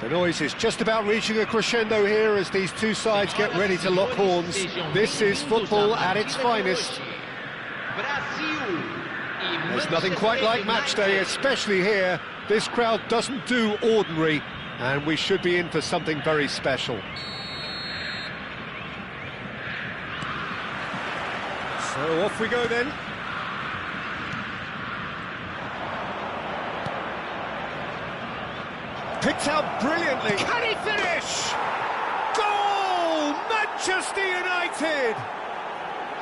The noise is just about reaching a crescendo here as these two sides get ready to lock horns. This is football at its finest. There's nothing quite like match day, especially here. This crowd doesn't do ordinary, and we should be in for something very special. So off we go then. Picked out brilliantly. Can he finish? Goal! Manchester United!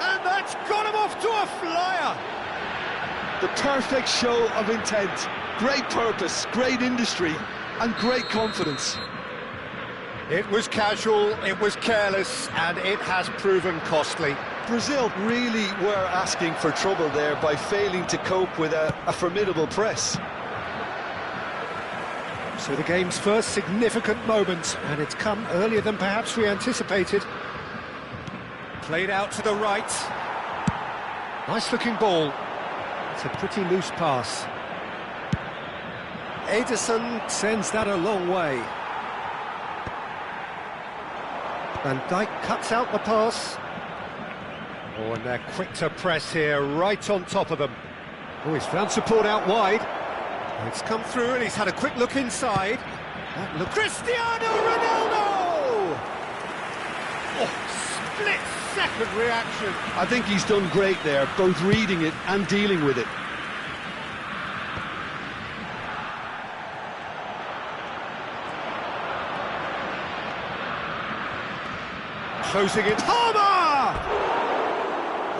And that's got him off to a flyer. The perfect show of intent. Great purpose, great industry, and great confidence. It was casual, it was careless, and it has proven costly. Brazil really were asking for trouble there by failing to cope with a formidable press. So the game's first significant moment, and it's come earlier than perhaps we anticipated. Played out to the right. Nice-looking ball. It's a pretty loose pass. Ederson sends that a long way. Van Dijk cuts out the pass. Oh, and they're quick to press here, right on top of them. Oh, he's found support out wide. It's come through and he's had a quick look inside. Cristiano Ronaldo! Oh, split-second reaction. I think he's done great there, both reading it and dealing with it. Closing it, Palmer!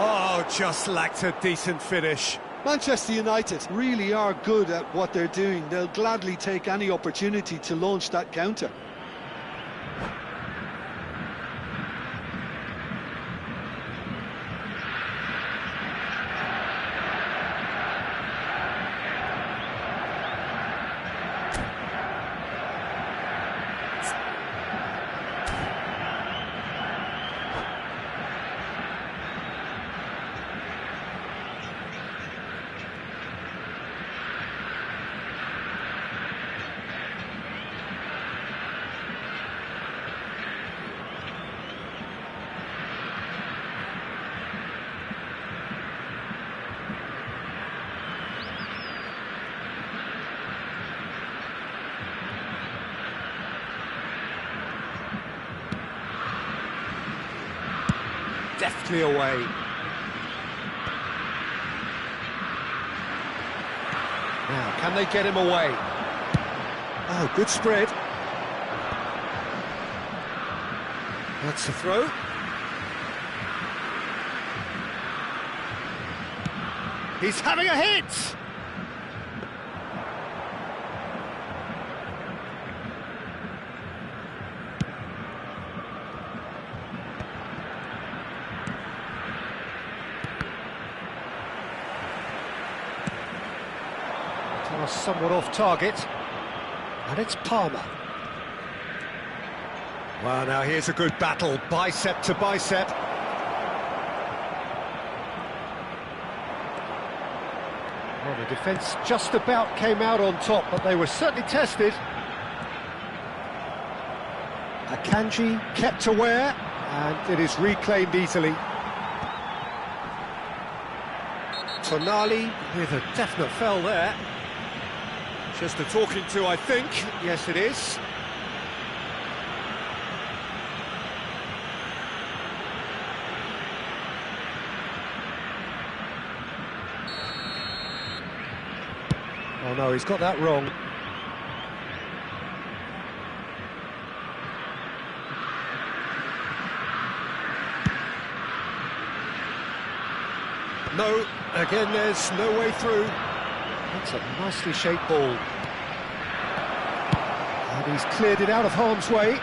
Oh, just lacked a decent finish. Manchester United really are good at what they're doing. They'll gladly take any opportunity to launch that counter. Deftly away. Now, can they get him away? Oh, good spread. That's a throw. He's having a hit! Somewhat off target, and it's Palmer. Well, now here's a good battle, bicep to bicep. Well, the defence just about came out on top, but they were certainly tested. Akanji kept aware, and it is reclaimed easily. Tonali with a definite foul there. Just a talking to, I think. Yes, it is. Oh no, he's got that wrong. No, again, there's no way through. That's a nicely shaped ball. And he's cleared it out of harm's way.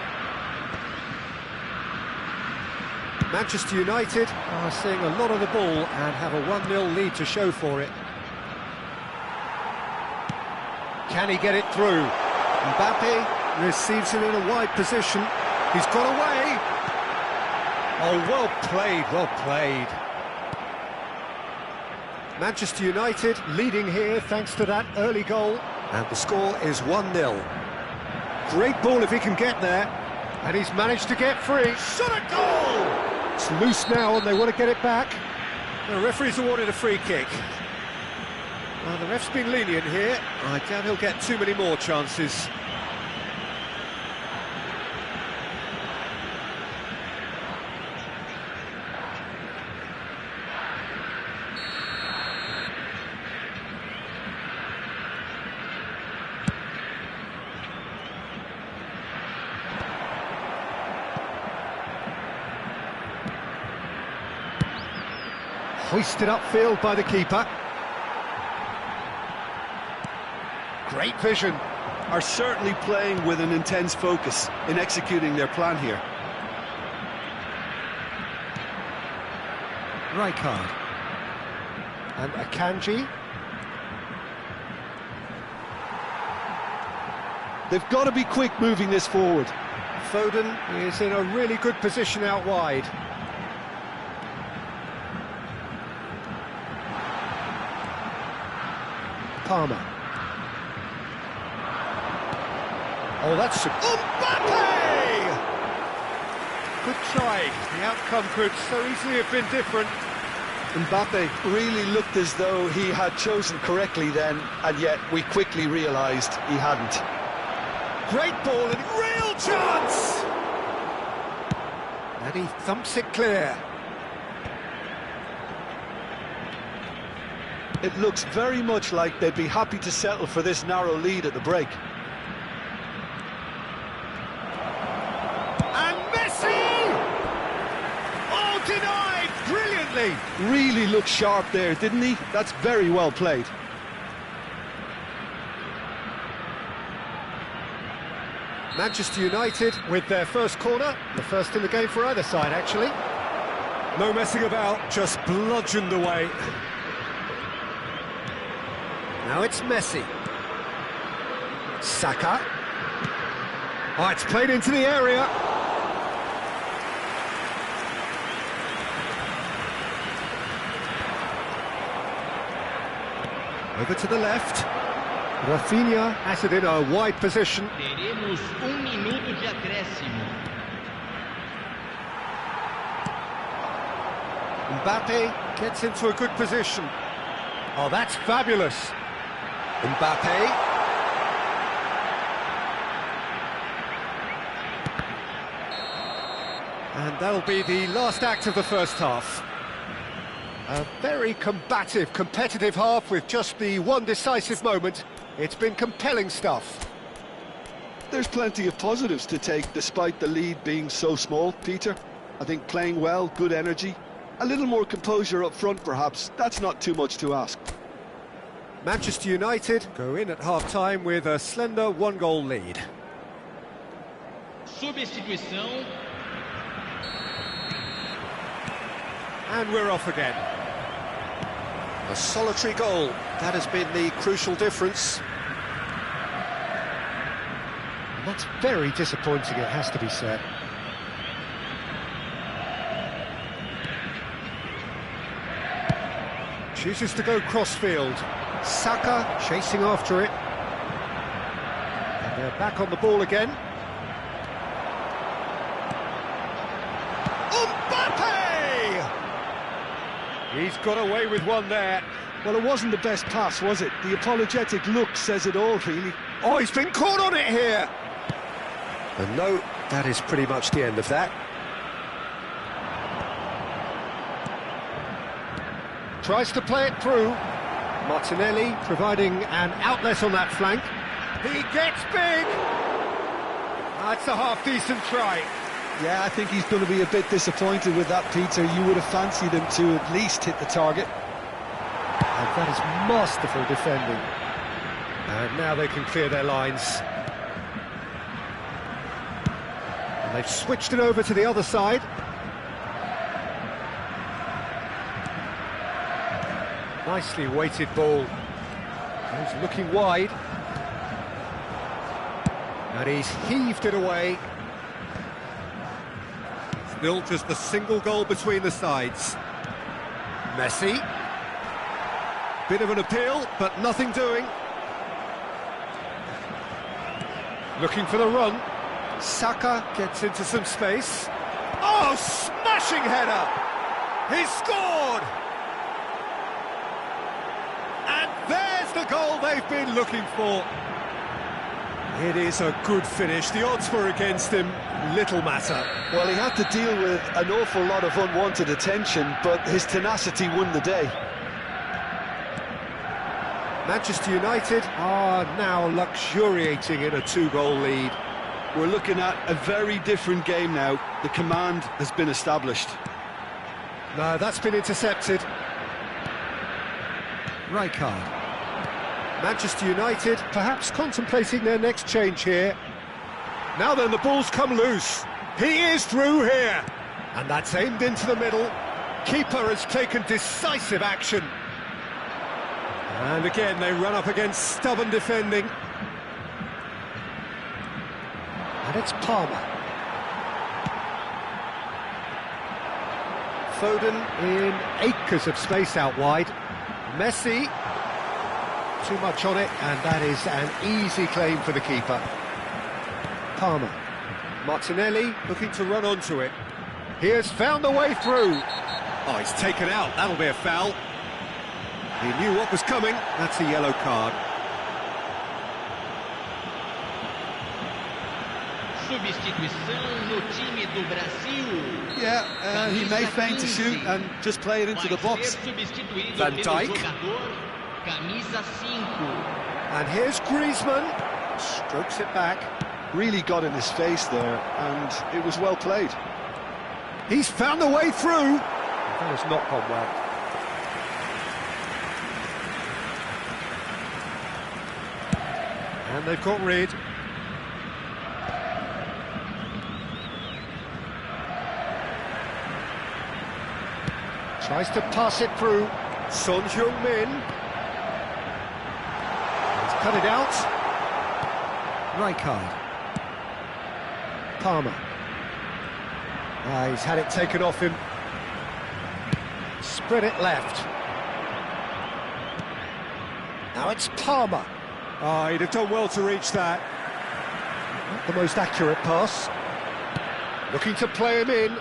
Manchester United are seeing a lot of the ball and have a 1-0 lead to show for it. Can he get it through? Mbappe receives it in a wide position. He's got away. Oh, well played, well played. Manchester United leading here thanks to that early goal, and the score is 1-0. Great ball if he can get there. And he's managed to get free. Shot a goal! It's loose now and they want to get it back. The referee's awarded a free kick. Well, the ref's been lenient here. I doubt he'll get too many more chances. Hoisted upfield by the keeper. Great vision. Are certainly playing with an intense focus in executing their plan here. Rijkaard. And Akanji. They've got to be quick moving this forward. Foden is in a really good position out wide. Palmer. Oh, that's Mbappe! Good try. The outcome could so easily have been different. Mbappe really looked as though he had chosen correctly then, and yet we quickly realised he hadn't. Great ball and real chance! And he thumps it clear. It looks very much like they'd be happy to settle for this narrow lead at the break. And Messi! Oh, denied brilliantly! Really looked sharp there, didn't he? That's very well played. Manchester United with their first corner, the first in the game for either side, actually. No messing about, just bludgeoned away. Now it's Messi. Saka. Oh, it's played into the area. Over to the left. Rafinha has it in a wide position. Teremos minuto de acréscimo. Mbappe gets into a good position. Oh, that's fabulous. Mbappe. And that'll be the last act of the first half. A very combative, competitive half with just the one decisive moment. It's been compelling stuff. There's plenty of positives to take despite the lead being so small, Peter. I think playing well, good energy, a little more composure up front perhaps, that's not too much to ask. Manchester United go in at half-time with a slender one-goal lead. Substituição. And we're off again. A solitary goal, that has been the crucial difference. And that's very disappointing, it has to be said. Chooses to go cross-field. Saka chasing after it. And they're back on the ball again. Mbappe! He's got away with one there. Well, it wasn't the best pass, was it? The apologetic look says it all, really. Oh, he's been caught on it here! And no, that is pretty much the end of that. Tries to play it through. Martinelli providing an outlet on that flank. He gets big! That's a half-decent try. Yeah, I think he's going to be a bit disappointed with that, Peter. You would have fancied him to at least hit the target. And that is masterful defending. And now they can clear their lines. And they've switched it over to the other side. Nicely weighted ball. He's looking wide. And he's heaved it away. Still just the single goal between the sides. Messi. Bit of an appeal, but nothing doing. Looking for the run. Saka gets into some space. Oh, smashing header! He's scored! And there's the goal they've been looking for. It is a good finish. The odds were against him. Little matter. Well, he had to deal with an awful lot of unwanted attention, but his tenacity won the day. Manchester United are now luxuriating in a 2-goal lead. We're looking at a very different game now. The command has been established. No, that's been intercepted. Rijkaard. Manchester United perhaps contemplating their next change here. Now then, the ball's come loose. He is through here. And that's aimed into the middle. Keeper has taken decisive action. And again, they run up against stubborn defending. And it's Palmer. Foden in acres of space out wide. Messi, too much on it, and that is an easy claim for the keeper. Palmer. Martinelli looking to run onto it. He has found a way through. Oh, he's taken out. That'll be a foul. He knew what was coming. That's a yellow card. Substituição no time do Brasil. Yeah, he may feign to shoot and just play it into the box. Van Dijk. Camisa 5. And here's Griezmann. Strokes it back. Really got in his face there, and it was well played. He's found a way through. That has not gone well. And they've got rid. Tries to pass it through. Son Heung-min. He's cut it out. Rijkaard. Palmer. He's had it taken off him. Spread it left. Now it's Palmer. Oh, he'd have done well to reach that. Not the most accurate pass. Looking to play him in.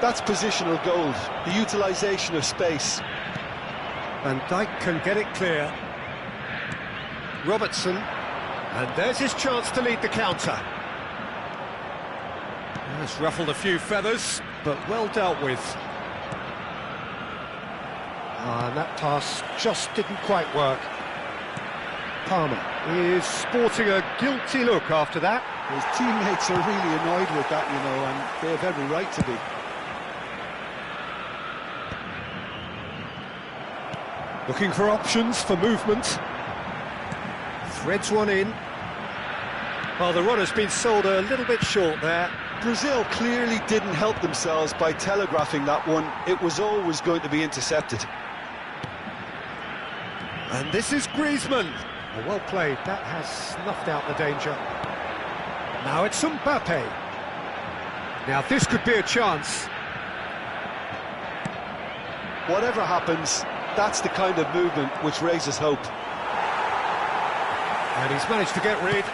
That's positional gold, the utilisation of space. Van Dijk can get it clear. Robertson. And there's his chance to lead the counter. That's ruffled a few feathers, but well dealt with. And that pass just didn't quite work. Palmer is sporting a guilty look after that. His teammates are really annoyed with that, you know, and they have every right to be. Looking for options for movement. Threads one in. Well, the runner's been sold a little bit short there. Brazil clearly didn't help themselves by telegraphing that one. It was always going to be intercepted. And this is Griezmann. Oh, well played. That has snuffed out the danger. Now it's Mbappe. Now this could be a chance. Whatever happens, that's the kind of movement which raises hope. And he's managed to get rid.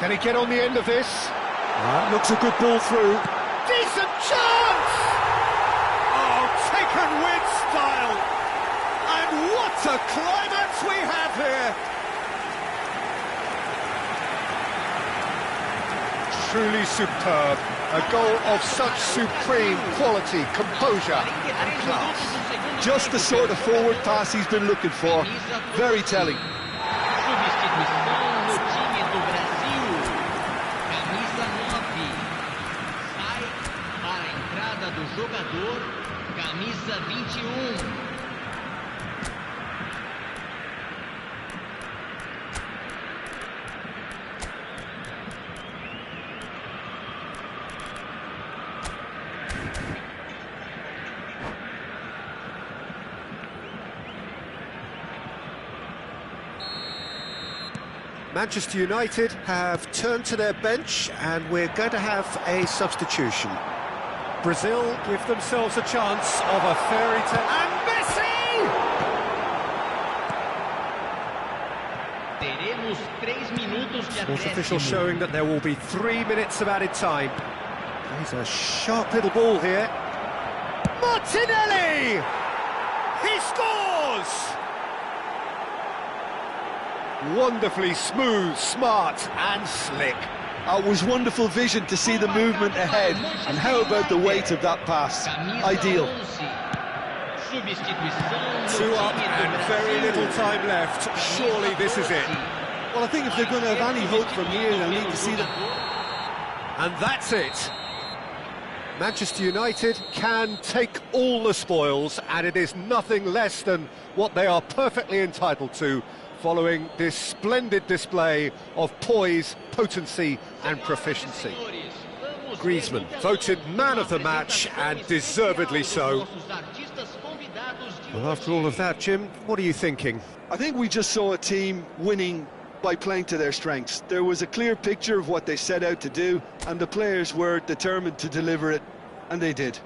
Can he get on the end of this? That looks a good ball through. Decent chance! Oh, taken with style! And what a climax we have here! Truly superb. A goal of such supreme quality, composure and class. Just the sort of forward pass he's been looking for. Very telling. Substituição no time do Brasil. Camisa 9. Sai para a entrada do jogador. Camisa 21. Manchester United have turned to their bench and we're going to have a substitution. Brazil give themselves a chance of a fairy tale. And Messi! Teremos temos 3 minutos de Sports officials acréscimo. showing that there will be 3 minutes of added time. He's a sharp little ball here. Martinelli! He scores! Wonderfully smooth, smart and slick. It was wonderful vision to see the movement ahead, and how about the weight of that pass? Camisa Ideal. 11. Substituição no Two up time do and Brasil. very little time left. Surely this is it. Well, I think if they're going to have any hope from here, they'll need to see that. And that's it. Manchester United can take all the spoils, and it is nothing less than what they are perfectly entitled to, following this splendid display of poise, potency and proficiency. Griezmann voted man of the match, and deservedly so. Well, after all of that, Jim, what are you thinking? I think we just saw a team winning by playing to their strengths. There was a clear picture of what they set out to do, and the players were determined to deliver it, and they did.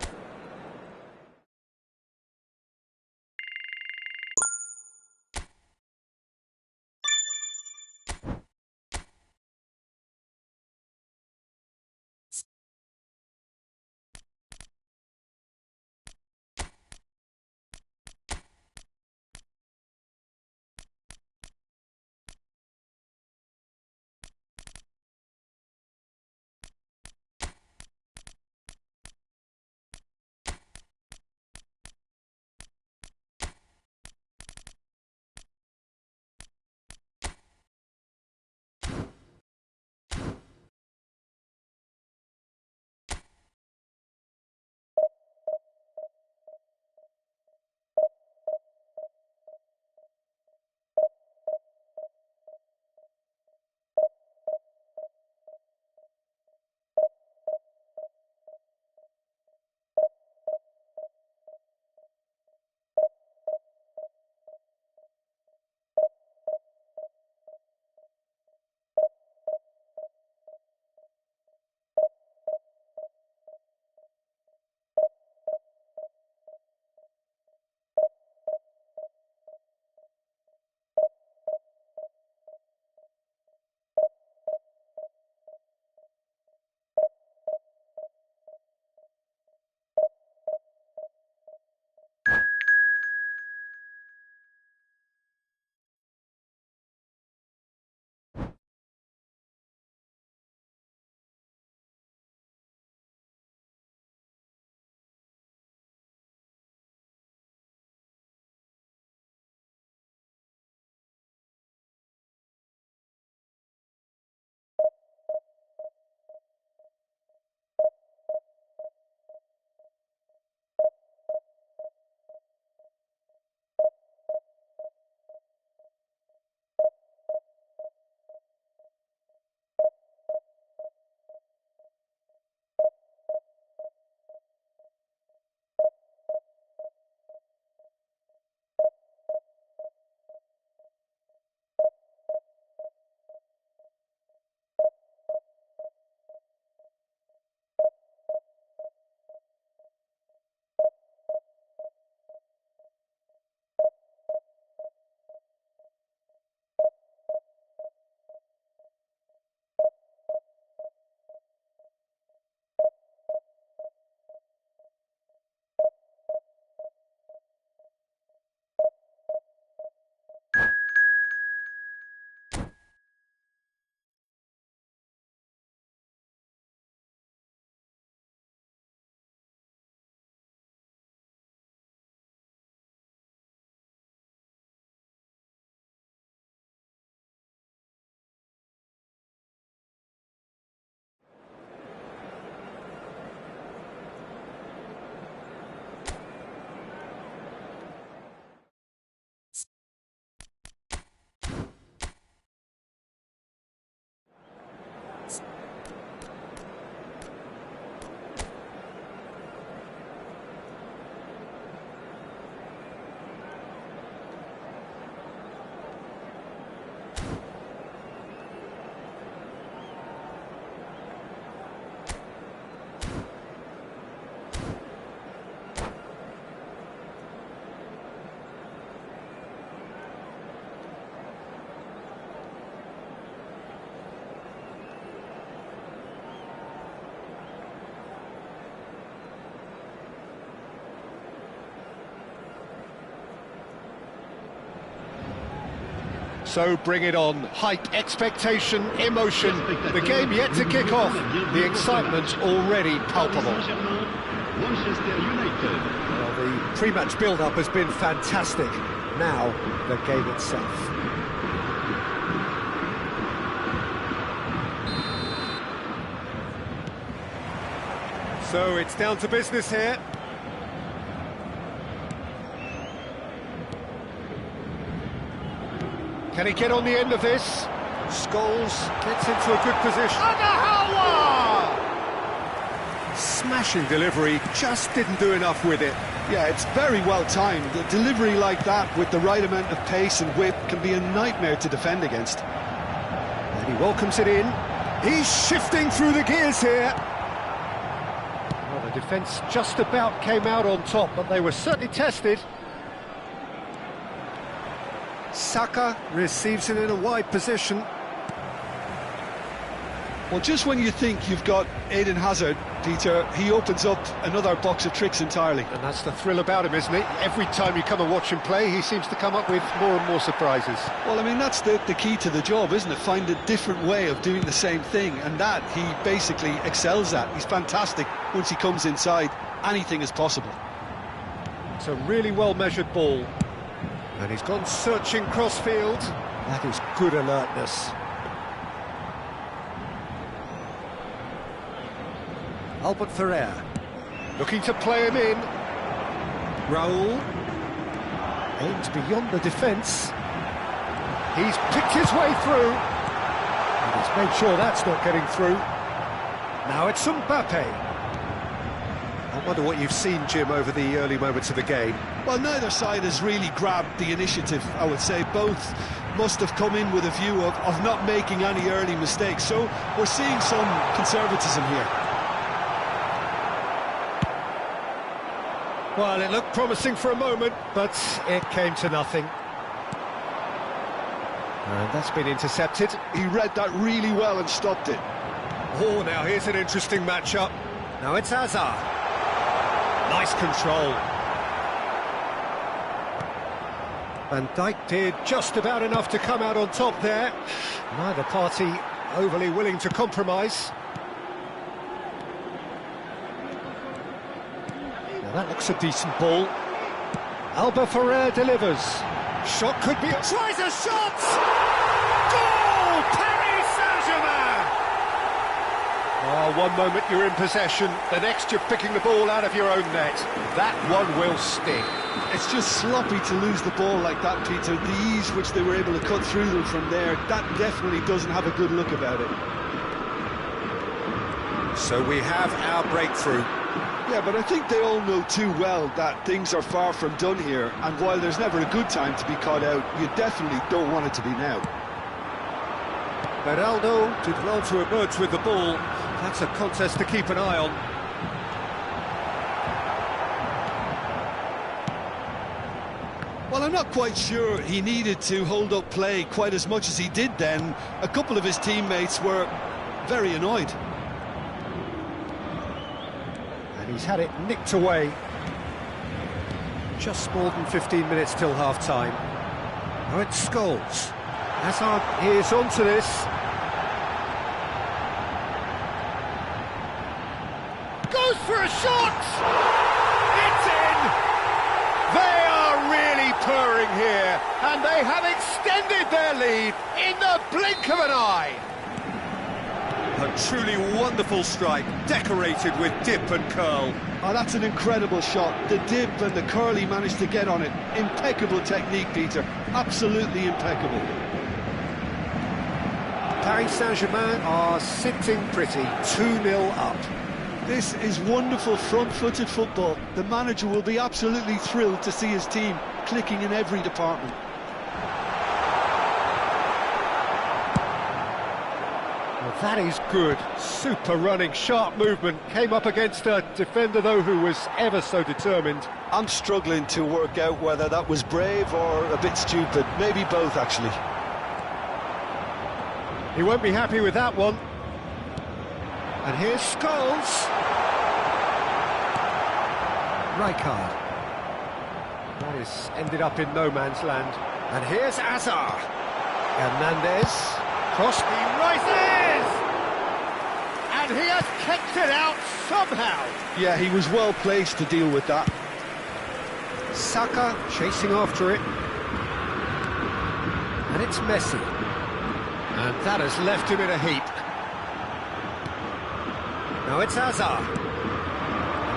So bring it on. Hype, expectation, emotion. The game yet to kick off. The excitement already palpable. Well, the pre-match build-up has been fantastic. Now, the game itself. So it's down to business here. Can he get on the end of this? Scholes gets into a good position. Agahawa! Smashing delivery, just didn't do enough with it. Yeah, it's very well timed. A delivery like that with the right amount of pace and whip can be a nightmare to defend against. And he welcomes it in. He's shifting through the gears here. Well, the defence just about came out on top, but they were certainly tested. Saka receives it in a wide position. Well, just when you think you've got Eden Hazard, Peter, he opens up another box of tricks entirely. And that's the thrill about him, isn't it? Every time you come and watch him play, he seems to come up with more and more surprises. Well, I mean, that's the key to the job, isn't it? Find a different way of doing the same thing, and that he basically excels at. He's fantastic once he comes inside. Anything is possible. It's a really well-measured ball. And he's gone searching crossfield. That is good alertness. Albert Ferrer looking to play him in. Raul aims beyond the defence. He's picked his way through. And he's made sure that's not getting through. Now it's Mbappe. I wonder what you've seen, Jim, over the early moments of the game. Well, neither side has really grabbed the initiative, I would say. Both must have come in with a view of not making any early mistakes. So we're seeing some conservatism here. Well, it looked promising for a moment, but it came to nothing. And that's been intercepted. He read that really well and stopped it. Oh, now here's an interesting matchup. Now it's Hazard. Nice control. Van Dijk did just about enough to come out on top there. Neither party overly willing to compromise. Now that looks a decent ball. Albert Ferrer delivers. Shot could be... Tries a shot! Goal! Paris Saint-Germain! Oh, one moment you're in possession, the next you're picking the ball out of your own net. That one will sting. It's just sloppy to lose the ball like that, Peter. The ease which they were able to cut through them from there, that definitely doesn't have a good look about it. So we have our breakthrough. Yeah, but I think they all know too well that things are far from done here, and while there's never a good time to be caught out, you definitely don't want it to be now. Beraldo did well to emerge with the ball. That's a contest to keep an eye on. Well, I'm not quite sure he needed to hold up play quite as much as he did then. A couple of his teammates were very annoyed. And he's had it nicked away. Just more than 15 minutes till half-time. Now it's Scholes. Hazard is onto this. Goes for a shot! It's in! They are really purring here, and they have extended their lead in the blink of an eye. A truly wonderful strike, decorated with dip and curl. Oh, that's an incredible shot. The dip and the curl he managed to get on it. Impeccable technique, Peter. Absolutely impeccable. Paris Saint-Germain are sitting pretty, 2-0 up. This is wonderful front-footed football. The manager will be absolutely thrilled to see his team clicking in every department. Well, that is good. Super running, sharp movement. Came up against a defender, though, who was ever so determined. I'm struggling to work out whether that was brave or a bit stupid. Maybe both, actually. He won't be happy with that one. And here's Scholes. Rijkaard. That is ended up in no man's land. And here's Hazard. Hernandez, cross, he rises! And he has kept it out somehow. Yeah, he was well placed to deal with that. Saka chasing after it. And it's Messi. And that has left him in a heap. Now it's Hazard.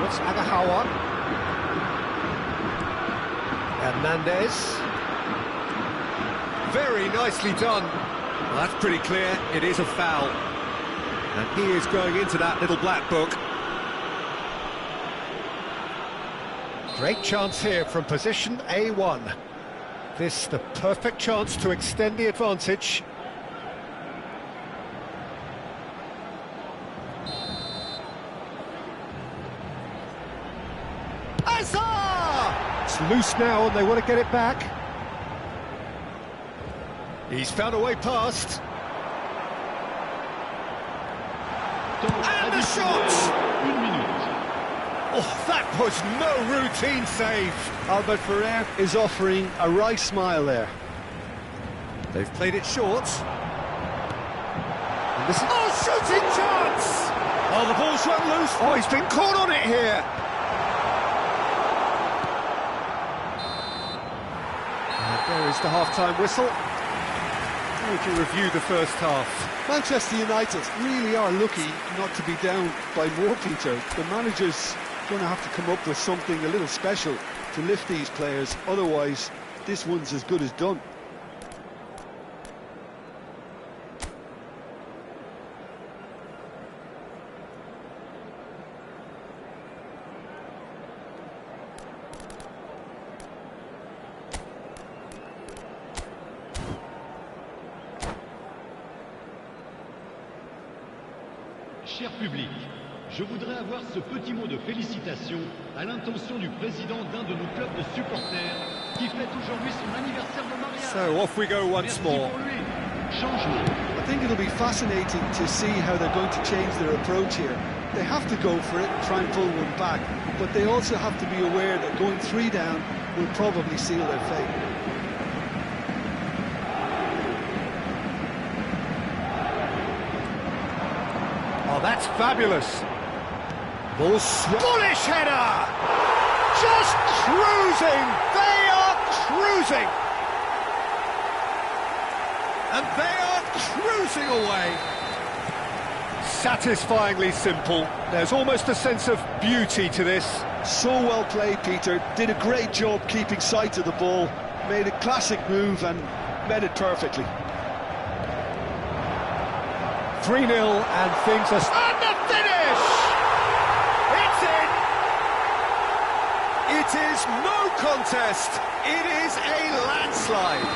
What's Agahawa? Hernandez. Very nicely done. Well, that's pretty clear. It is a foul. And he is going into that little black book. Great chance here from position A1. This the perfect chance to extend the advantage. Hazard! It's loose now and they want to get it back. He's found a way past. And the shot! Oh, that was no routine save. Albert Ferrer is offering a wry smile there. They've played it short. And this is... Oh, shooting chance! Oh, the ball's run loose. Oh, he's been caught on it here. And there is the half-time whistle. We can review the first half. Manchester United really are lucky not to be down by more, Peter. The manager's going to have to come up with something a little special to lift these players, otherwise this one's as good as done. Cher public, je voudrais avoir ce petit mot de félicitation à l'intention du président d'un de nos clubs de supporters qui fête aujourd'hui son anniversaire de mariage. So off we go once more. Changement. I think it'll be fascinating to see how they're going to change their approach here. They have to go for it, try and pull one back, but they also have to be aware that going 3 down will probably seal their fate. Oh, that's fabulous. Ball bullish header! Just cruising! They are cruising! And they are cruising away. Satisfyingly simple. There's almost a sense of beauty to this. So well played, Peter. Did a great job keeping sight of the ball. Made a classic move and met it perfectly. 3-0 and things are... And the finish! It's in! It is no contest. It is a landslide.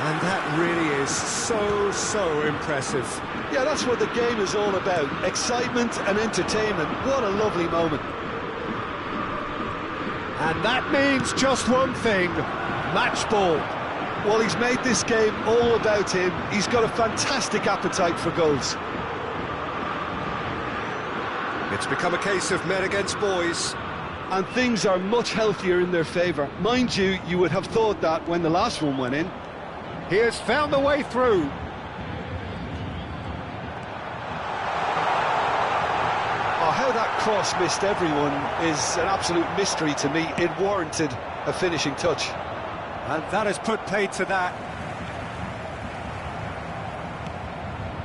And that really is so impressive. Yeah, that's what the game is all about. Excitement and entertainment. What a lovely moment. And that means just one thing. Match ball. Well, he's made this game all about him. He's got a fantastic appetite for goals. It's become a case of men against boys. And things are much healthier in their favour. Mind you, you would have thought that when the last one went in. He has found the way through. Oh, how that cross missed everyone is an absolute mystery to me. It warranted a finishing touch. And that has put paid to that.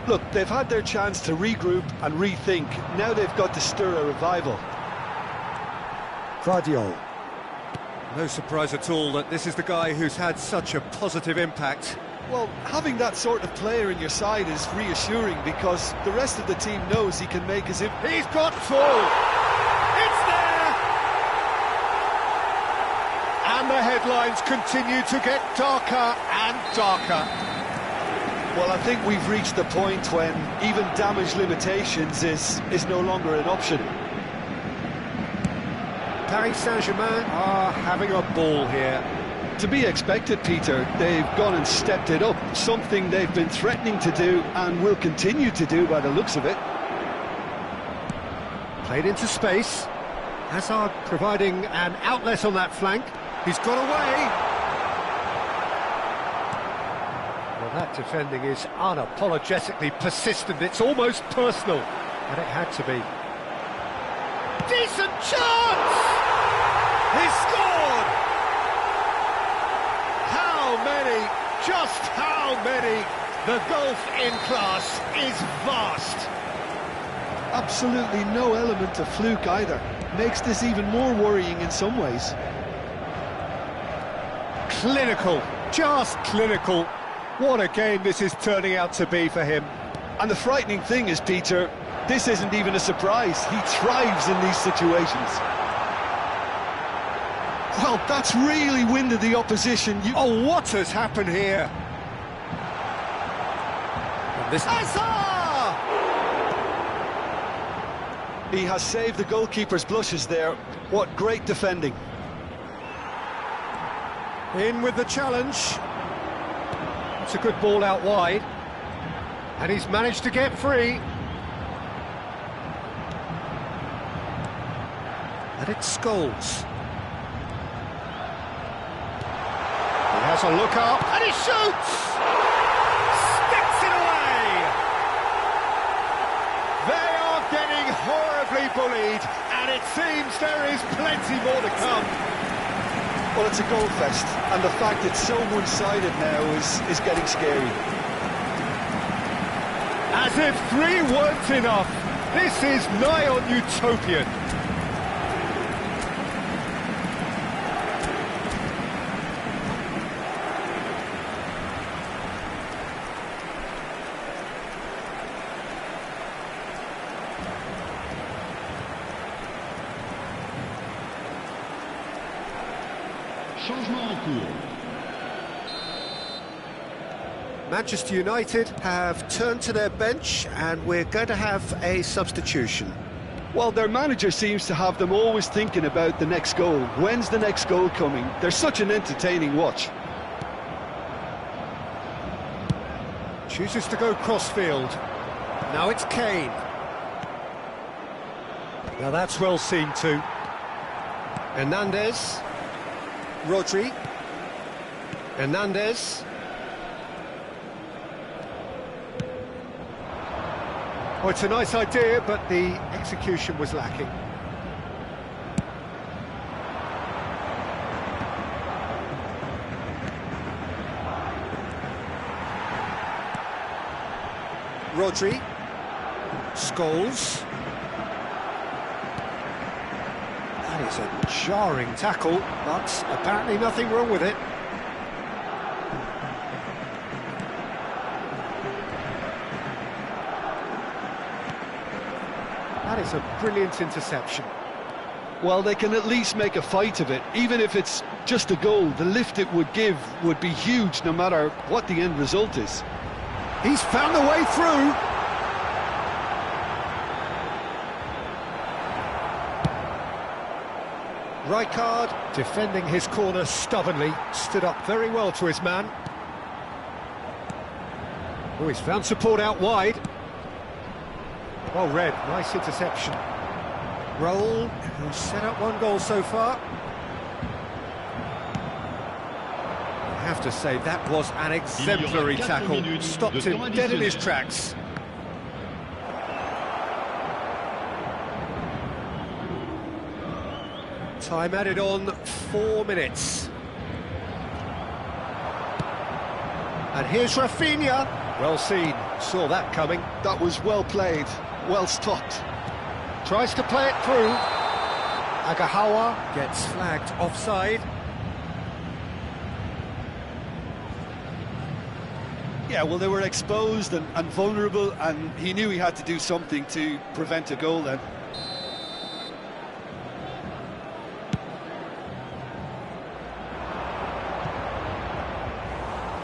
Look, they've had their chance to regroup and rethink. Now they've got to stir a revival. Guardiola. No surprise at all that this is the guy who's had such a positive impact. Well, having that sort of player in your side is reassuring because the rest of the team knows he can make his impact. He's got full. It's there! And the headlines continue to get darker and darker. Well, I think we've reached the point when even damage limitations is no longer an option. Paris Saint-Germain are having a ball here. To be expected, Peter. They've gone and stepped it up, something they've been threatening to do and will continue to do by the looks of it. Played into space. Hazard providing an outlet on that flank. He's got away. That defending is unapologetically persistent. It's almost personal, and it had to be. Decent chance! He scored! How many? Just how many? The gulf in class is vast. Absolutely no element of fluke either. Makes this even more worrying in some ways. Clinical, just clinical. What a game this is turning out to be for him. And the frightening thing is, Peter, this isn't even a surprise. He thrives in these situations. Well, that's really winded the opposition. Oh, what has happened here? And this Hazard! He has saved the goalkeeper's blushes there. What great defending. In with the challenge. It's a good ball out wide. And he's managed to get free. And it's Scholes. He has a look up, and he shoots! Sticks it away! They are getting horribly bullied, and it seems there is plenty more to come. Well, it's a goal fest, and the fact it's so one-sided now is getting scary. As if 3 weren't enough, this is nigh on utopian. Changement en cours. Manchester United have turned to their bench, and we're going to have a substitution. Well, their manager seems to have them always thinking about the next goal. When's the next goal coming? They're such an entertaining watch. Chooses to go crossfield. Now it's Kane. Now that's well seen too. Hernandez. Rodri. Hernandez. Oh, it's a nice idea, but the execution was lacking. Rodri. Scholes. That is a jarring tackle, but apparently nothing wrong with it. That is a brilliant interception. Well, they can at least make a fight of it. Even if it's just a goal, the lift it would give would be huge no matter what the end result is. He's found the way through. Rijkaard, defending his corner stubbornly, stood up very well to his man. Oh, he's found support out wide. Well read, nice interception. Raul, who's set up 1 goal so far. I have to say, that was an exemplary tackle. Stopped him dead in his tracks. Time added on 4 minutes. And here's Rafinha. Well seen, saw that coming. That was well played, well stopped. Tries to play it through. Agahawa gets flagged offside. Yeah, well, they were exposed and vulnerable, and he knew he had to do something to prevent a goal then.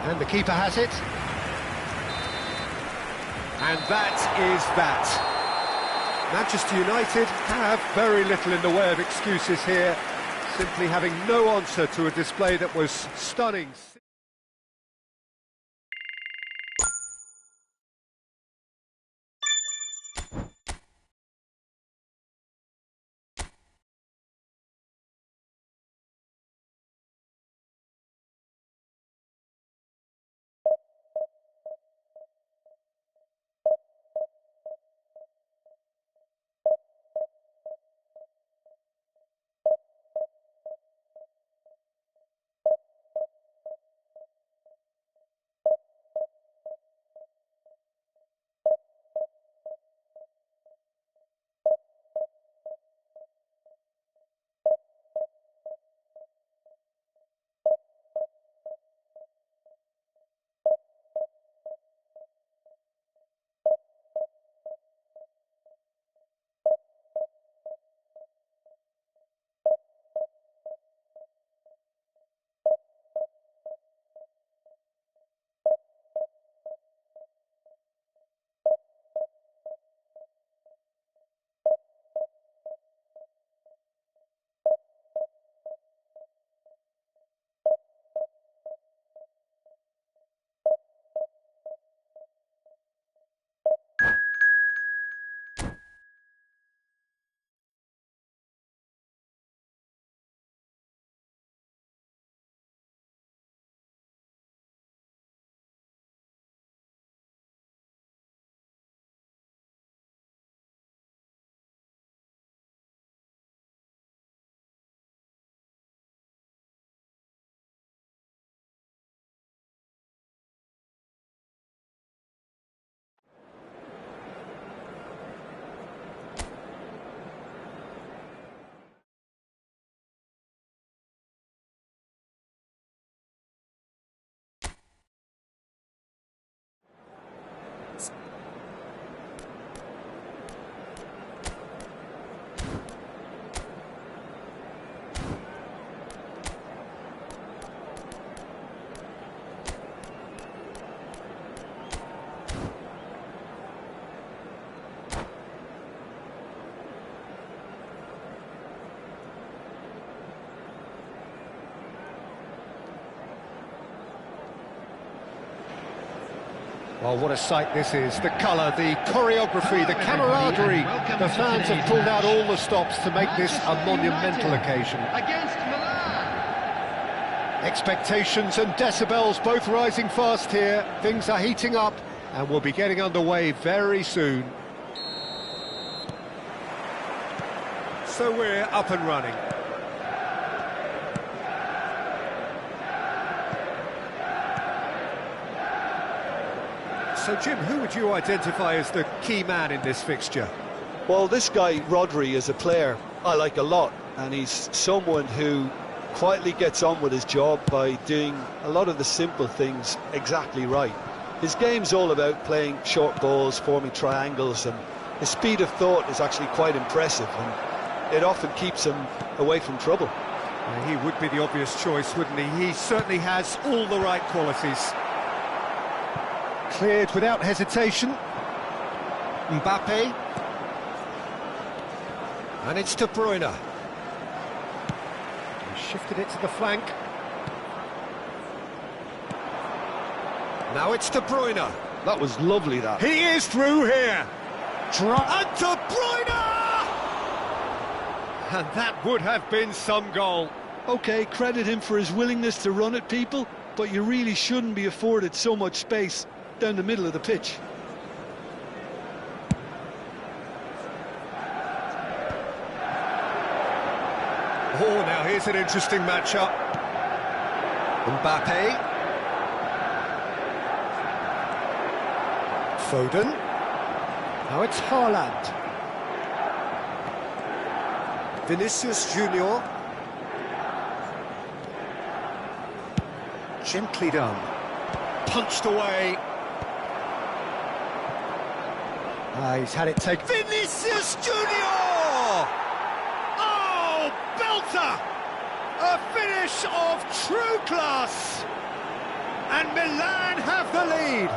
And the keeper has it. And that is that. Manchester United have very little in the way of excuses here, simply having no answer to a display that was stunning. Well, what a sight this is. The colour, the choreography, the camaraderie. The fans have pulled out all the stops to make this a monumental occasion. Against Milan. Expectations and decibels both rising fast here. Things are heating up and we'll be getting underway very soon. So we're up and running. So, Jim, who would you identify as the key man in this fixture? Well, this guy, Rodri, is a player I like a lot, and he's someone who quietly gets on with his job by doing a lot of the simple things exactly right. His game's all about playing short balls, forming triangles, and his speed of thought is actually quite impressive, and it often keeps him away from trouble. He would be the obvious choice, wouldn't he? He certainly has all the right qualities. Cleared without hesitation. Mbappe. And it's De Bruyne. He shifted it to the flank. Now it's De Bruyne. That was lovely, that. He is through here. And De Bruyne! And that would have been some goal. OK, credit him for his willingness to run at people, but you really shouldn't be afforded so much space down the middle of the pitch. Oh, now here's an interesting matchup. Mbappe. Foden. Now it's Haaland. Vinicius Junior. Gently done. Punched away. He's had it taken. Vinicius Junior! Oh, belter! A finish of true class! And Milan have the lead.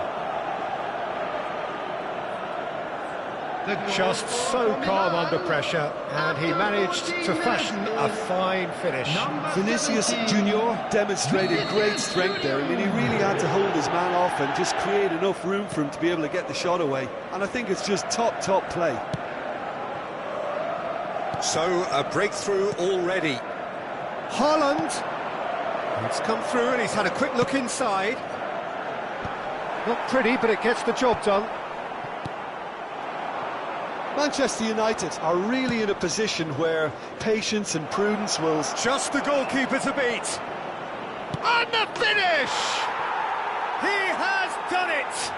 Just so calm under pressure, and he managed to fashion a fine finish. Vinicius Junior demonstrated great strength there. I mean, he really had to hold his man off and just create enough room for him to be able to get the shot away. And I think it's just top play. So, a breakthrough already. Haaland. It's come through and he's had a quick look inside. Not pretty, but it gets the job done. Manchester United are really in a position where patience and prudence will... Just the goalkeeper to beat. And the finish! He has done it!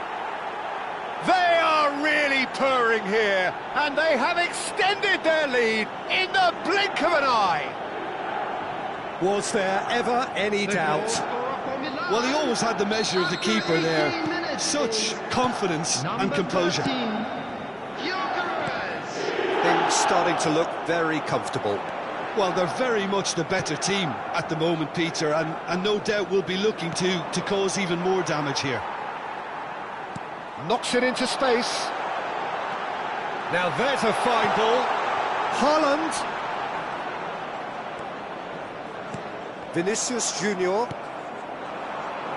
They are really purring here, and they have extended their lead in the blink of an eye. Was there ever any doubt? Well, he always had the measure of the keeper there. Such confidence and composure. Things starting to look very comfortable. Well, they're very much the better team at the moment, Peter, and no doubt will be looking to cause even more damage here. Knocks it into space. Now there's a fine ball. Haaland. Vinicius Junior.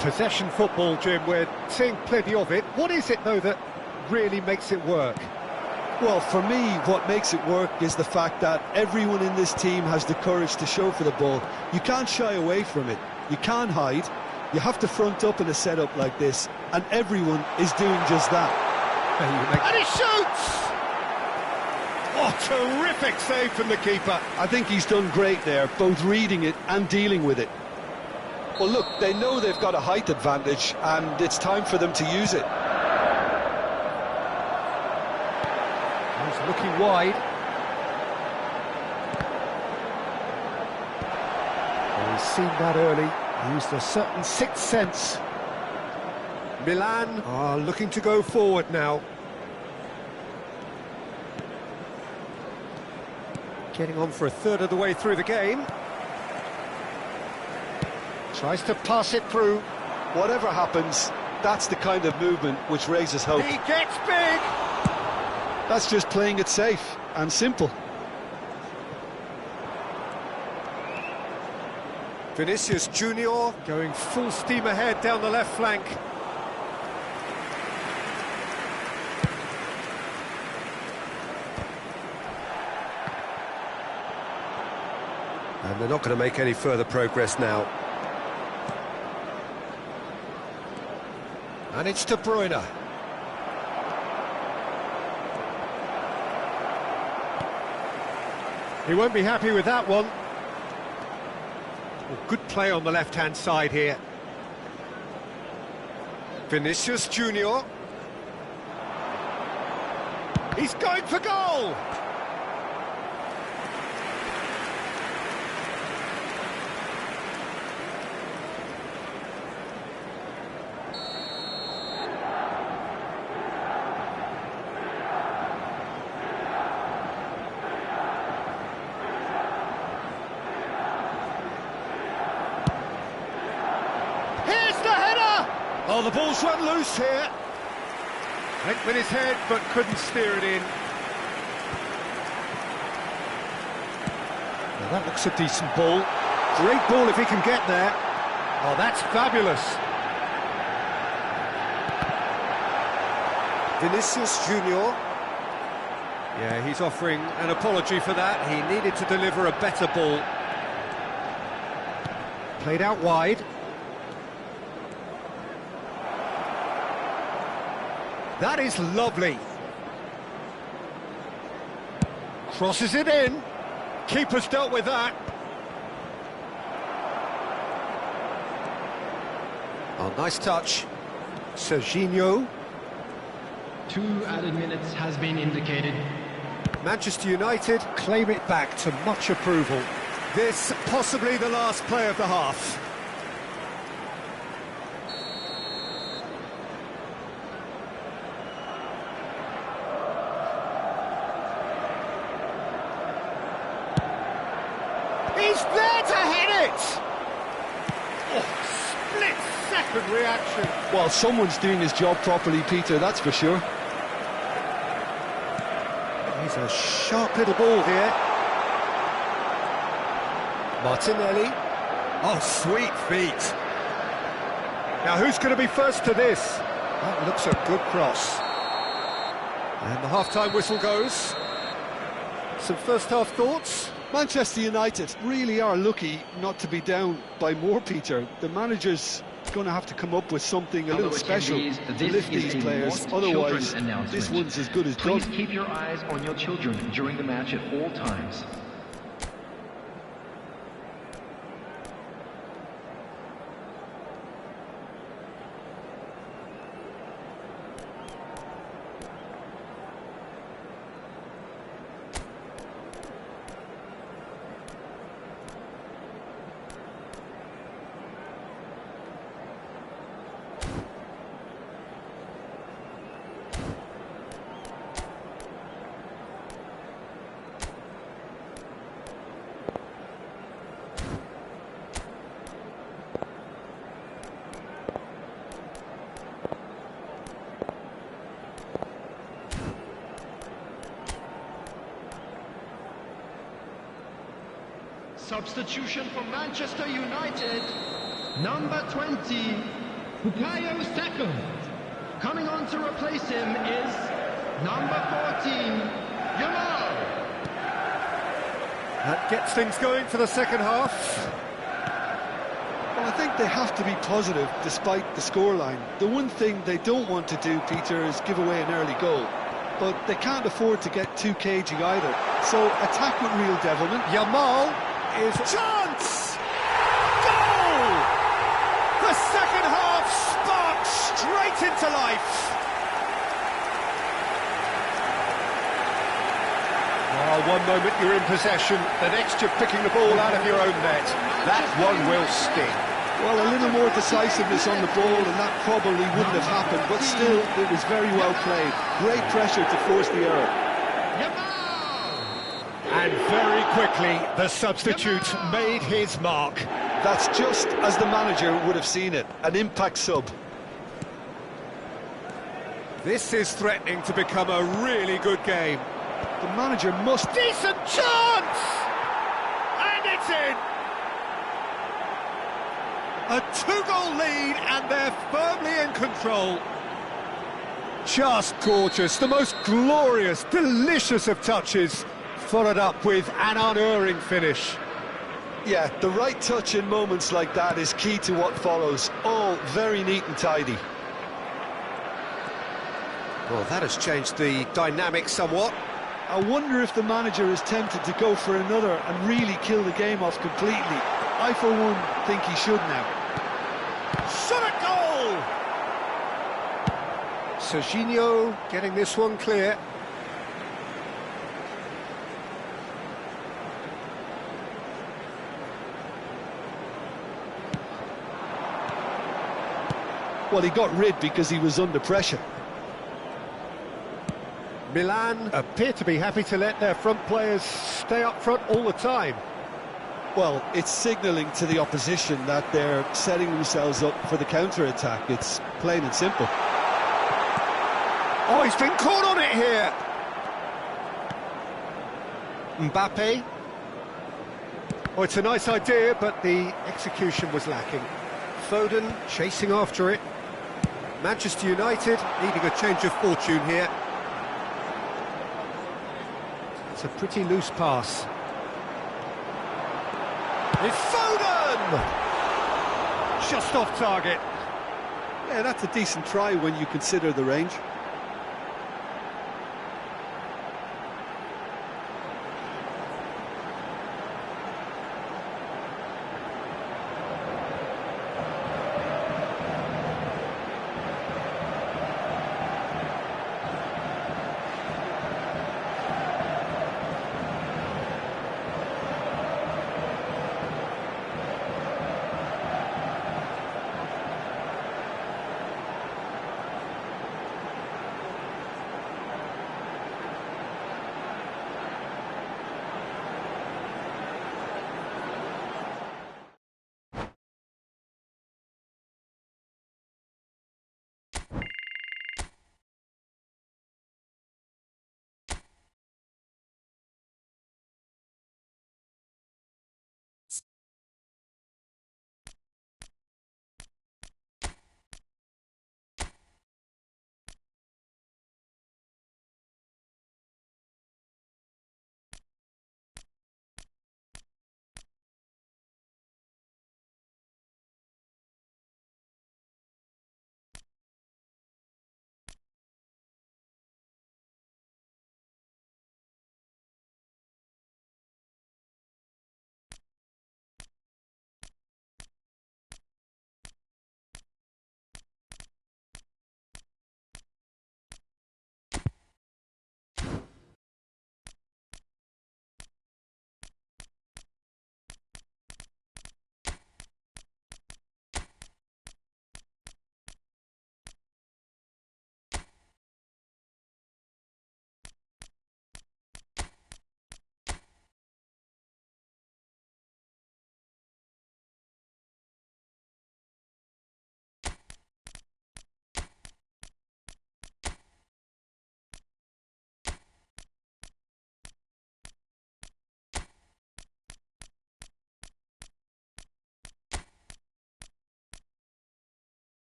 Possession football, Jim, we're seeing plenty of it. What is it, though, that really makes it work? Well, for me, what makes it work is the fact that everyone in this team has the courage to show for the ball. You can't shy away from it. You can't hide. You have to front up in a setup like this, and everyone is doing just that. And he shoots! Oh, terrific save from the keeper. I think he's done great there, both reading it and dealing with it. Well, look, they know they've got a height advantage, and it's time for them to use it. He's looking wide. Well, he's seen that early. Used a certain sixth sense. Milan are looking to go forward now. Getting on for a third of the way through the game. Tries to pass it through. Whatever happens, that's the kind of movement which raises hope. He gets big! That's just playing it safe and simple. Vinicius Junior going full steam ahead down the left flank. And they're not going to make any further progress now. And it's De Bruyne. He won't be happy with that one. Well, good play on the left-hand side here. Vinicius Junior. He's going for goal! Oh, the ball's run loose here. Went with his head, but couldn't steer it in. Well, that looks a decent ball. Great ball if he can get there. Oh, that's fabulous. Vinicius Junior. Yeah, he's offering an apology for that. He needed to deliver a better ball. Played out wide. That is lovely. Crosses it in. Keeper's dealt with that. Oh, nice touch. Serginho. 2 added minutes has been indicated. Manchester United claim it back to much approval. This possibly the last play of the half. He's there to hit it! Oh, split-second reaction. Well, someone's doing his job properly, Peter, that's for sure. He's a sharp little ball here. Martinelli. Oh, sweet feet. Now, who's going to be first to this? That looks a good cross. And the half-time whistle goes. Some first-half thoughts? Manchester United really are lucky not to be down by more, Peter. The manager's going to have to come up with something a little special to lift these players, otherwise this one's as good as done. Please keep your eyes on your children during the match at all times. Substitution for Manchester United, number 20, Bukayo Saka. Coming on to replace him is number 14, Yamal. That gets things going for the second half. Well, I think they have to be positive despite the scoreline. The one thing they don't want to do, Peter, is give away an early goal. But they can't afford to get too cagey either. So attack with real devilment. Yamal is chance! Goal! The second half sparks straight into life. Oh, one moment you're in possession, the next you're picking the ball out of your own net. That one will sting. Well, a little more decisiveness on the ball and that probably wouldn't have happened, but still, it was very well played. Great pressure to force the error. And very quickly, the substitute made his mark. That's just as the manager would have seen it, an impact sub. This is threatening to become a really good game. The manager must... Decent chance! And it's in! A 2-goal lead, and they're firmly in control. Just gorgeous, the most glorious, delicious of touches, followed up with an unerring finish. Yeah, the right touch in moments like that is key to what follows. All very neat and tidy. Well, that has changed the dynamic somewhat. I wonder if the manager is tempted to go for another and really kill the game off completely. I, for one, think he should now. Shot at goal! Serginho getting this one clear. Well, he got rid because he was under pressure. Milan appear to be happy to let their front players stay up front all the time. Well, it's signalling to the opposition that they're setting themselves up for the counter-attack. It's plain and simple. Oh, he's been caught on it here! Mbappe. Oh, it's a nice idea, but the execution was lacking. Foden chasing after it. Manchester United needing a change of fortune here. It's a pretty loose pass. It's Foden! Just off target. Yeah, that's a decent try when you consider the range.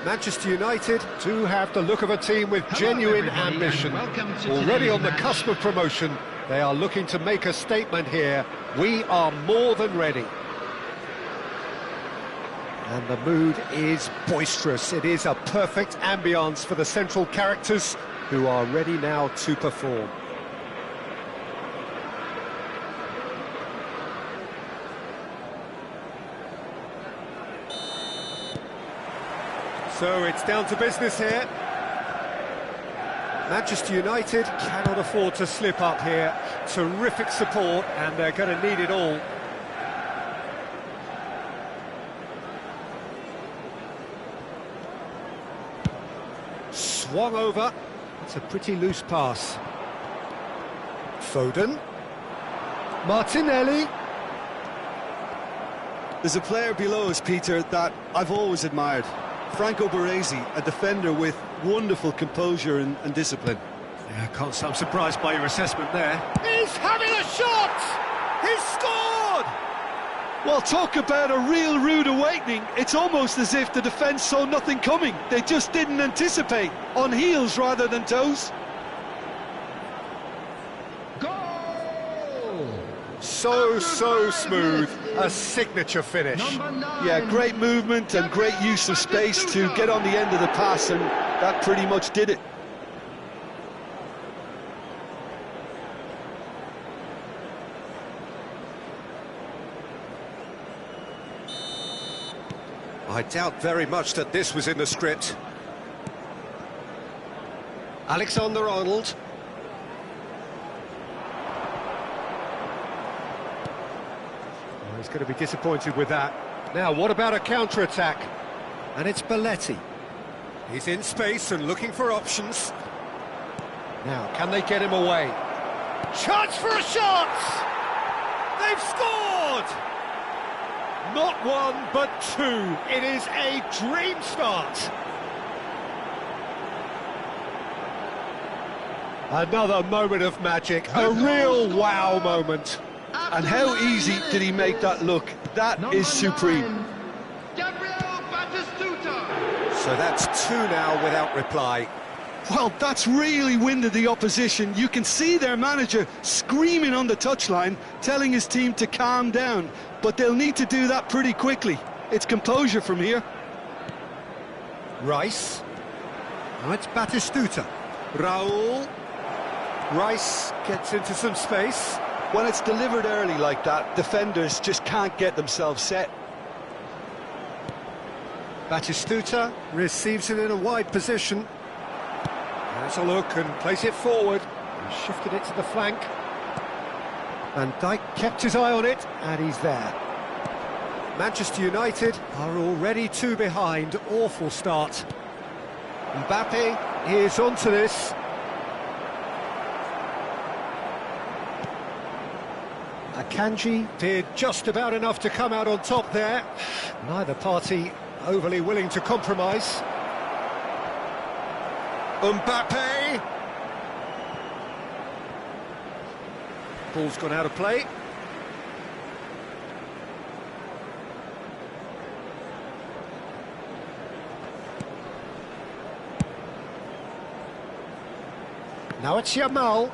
Manchester United do have the look of a team with genuine ambition. Already on the cusp of promotion, they are looking to make a statement here. We are more than ready. And the mood is boisterous. It is a perfect ambience for the central characters who are ready now to perform. So it's down to business here. Manchester United cannot afford to slip up here. Terrific support, and they're going to need it all. Swung over. It's a pretty loose pass. Foden. Martinelli. There's a player below us, Peter, that I've always admired. Franco Baresi, a defender with wonderful composure and discipline. Yeah, I'm surprised by your assessment there. He's having a shot! He's scored! Well, talk about a real rude awakening. It's almost as if the defence saw nothing coming. They just didn't anticipate. On heels rather than toes. So smooth. A signature finish. Yeah, great movement and great use of space to get on the end of the pass, and that pretty much did it. I doubt very much that this was in the script. Alexander-Arnold. He's going to be disappointed with that. Now, what about a counter-attack? And it's Belletti. He's in space and looking for options. Now, can they get him away? Chance for a shot! They've scored! Not one, but two. It is a dream start. Another moment of magic, a real wow moment. And how easy did he make that look? That is supreme. So that's two now without reply. Well, that's really winded the opposition. You can see their manager screaming on the touchline, telling his team to calm down. But they'll need to do that pretty quickly. It's composure from here. Rice. Now it's Batistuta. Raul. Rice gets into some space. When it's delivered early like that, defenders just can't get themselves set. Batistuta receives it in a wide position. Has a look and plays it forward. He shifted it to the flank. Van Dijk kept his eye on it, and he's there. Manchester United are already two behind. Awful start. Mbappe is onto this. Akanji did just about enough to come out on top there. Neither party overly willing to compromise. Mbappe. Ball's gone out of play. Now it's Yamal.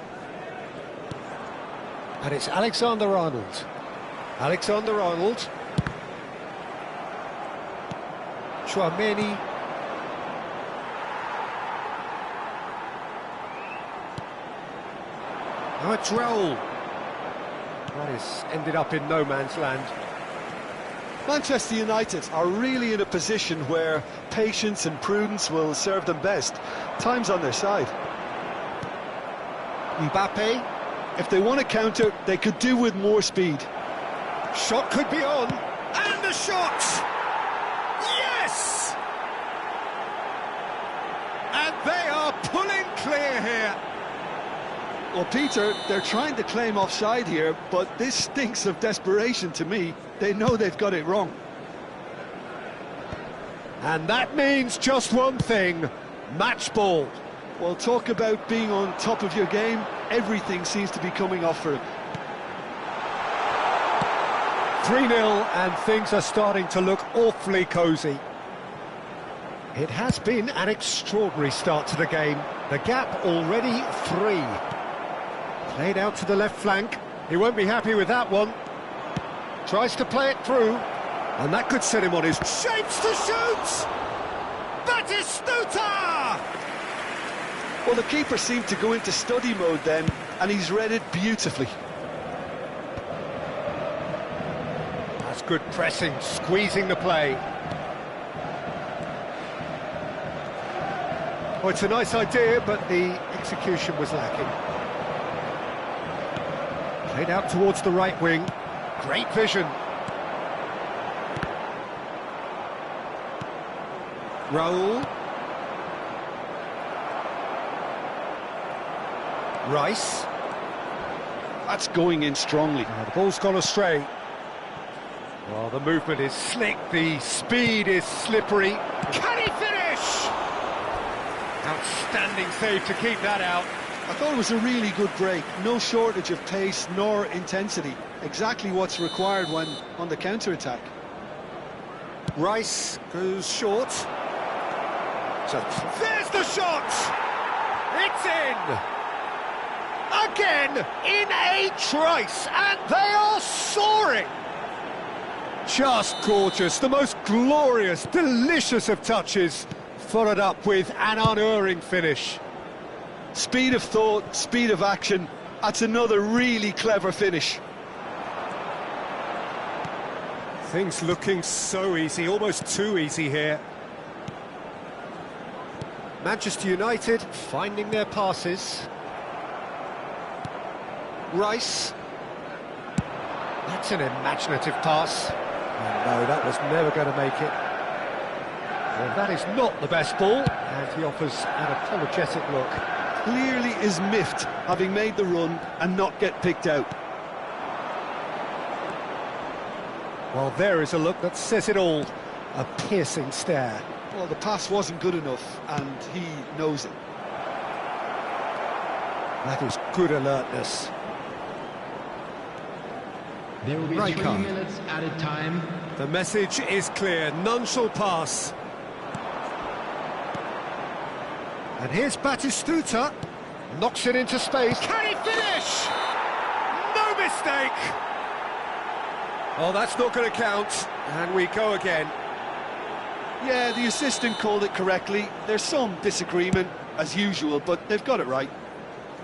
And it's Alexander-Arnold. Alexander-Arnold. Tchouaméni. Now it's Raul. That has ended up in no man's land. Manchester United are really in a position where patience and prudence will serve them best. Time's on their side. Mbappe. If they want to counter, they could do with more speed. Shot could be on. And the shot! Yes! And they are pulling clear here. Well, Peter, they're trying to claim offside here, but this stinks of desperation to me. They know they've got it wrong. And that means just one thing, match ball. Well, talk about being on top of your game. Everything seems to be coming off for him. 3-0, and things are starting to look awfully cosy. It has been an extraordinary start to the game. The gap already 3. Played out to the left flank. He won't be happy with that one. Tries to play it through. And that could set him on his shapes to shoot! Batistuta! Well, the keeper seemed to go into study mode then, and he's read it beautifully. That's good pressing, squeezing the play. Oh, it's a nice idea, but the execution was lacking. Played out towards the right wing. Great vision. Raul. Rice. That's going in strongly. The ball's gone astray. Well, the movement is slick, the speed is slippery. Can he finish? Outstanding save to keep that out. I thought it was a really good break. No shortage of pace nor intensity. Exactly what's required when on the counter-attack. Rice goes short. So there's the shot! It's in! Again, in a trice, and they are soaring! Just gorgeous, the most glorious, delicious of touches, followed up with an unerring finish. Speed of thought, speed of action, that's another really clever finish. Things looking so easy, almost too easy here. Manchester United finding their passes. Rice. That's an imaginative pass. Oh, no, that was never going to make it. Well, that is not the best ball, and he offers an apologetic look. Clearly is miffed, having made the run and not get picked out. Well, there is a look that says it all. A piercing stare. Well, the pass wasn't good enough, and he knows it. That is good alertness. There will be Right 3 card. minutes added time. The message is clear, none shall pass. And here's Batistuta, knocks it into space. Can he finish? No mistake! Oh, that's not going to count, and we go again. Yeah, the assistant called it correctly. There's some disagreement, as usual, but they've got it right.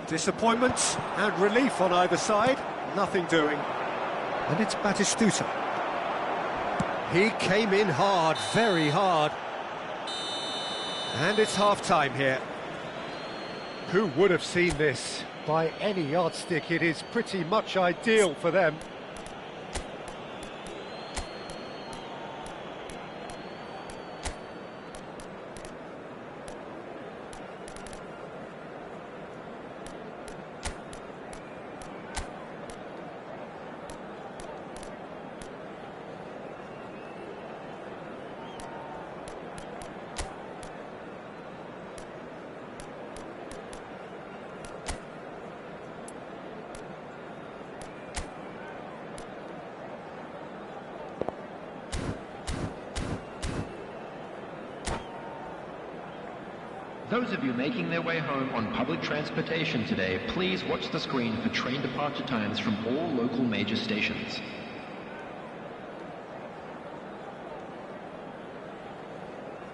Disappointment and relief on either side, nothing doing. And it's Batistuta. He came in hard, very hard. And it's half-time here. Who would have seen this? By any yardstick, it is pretty much ideal for them. Those of you making their way home on public transportation today, please watch the screen for train departure times from all local major stations.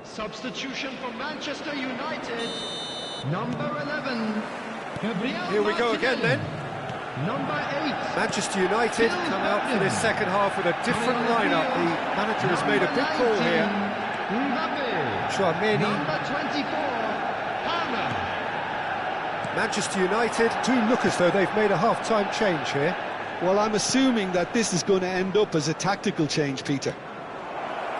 Substitution for Manchester United. Number 11. Gabriel Here we go Martinelli. again then. Number 8. Manchester United come out for this second half with a different lineup. The manager has made a big call here. Mbappe. Chouameni. Number 24. Haaland. Manchester United do look as though they've made a half-time change here. Well, I'm assuming that this is going to end up as a tactical change, Peter.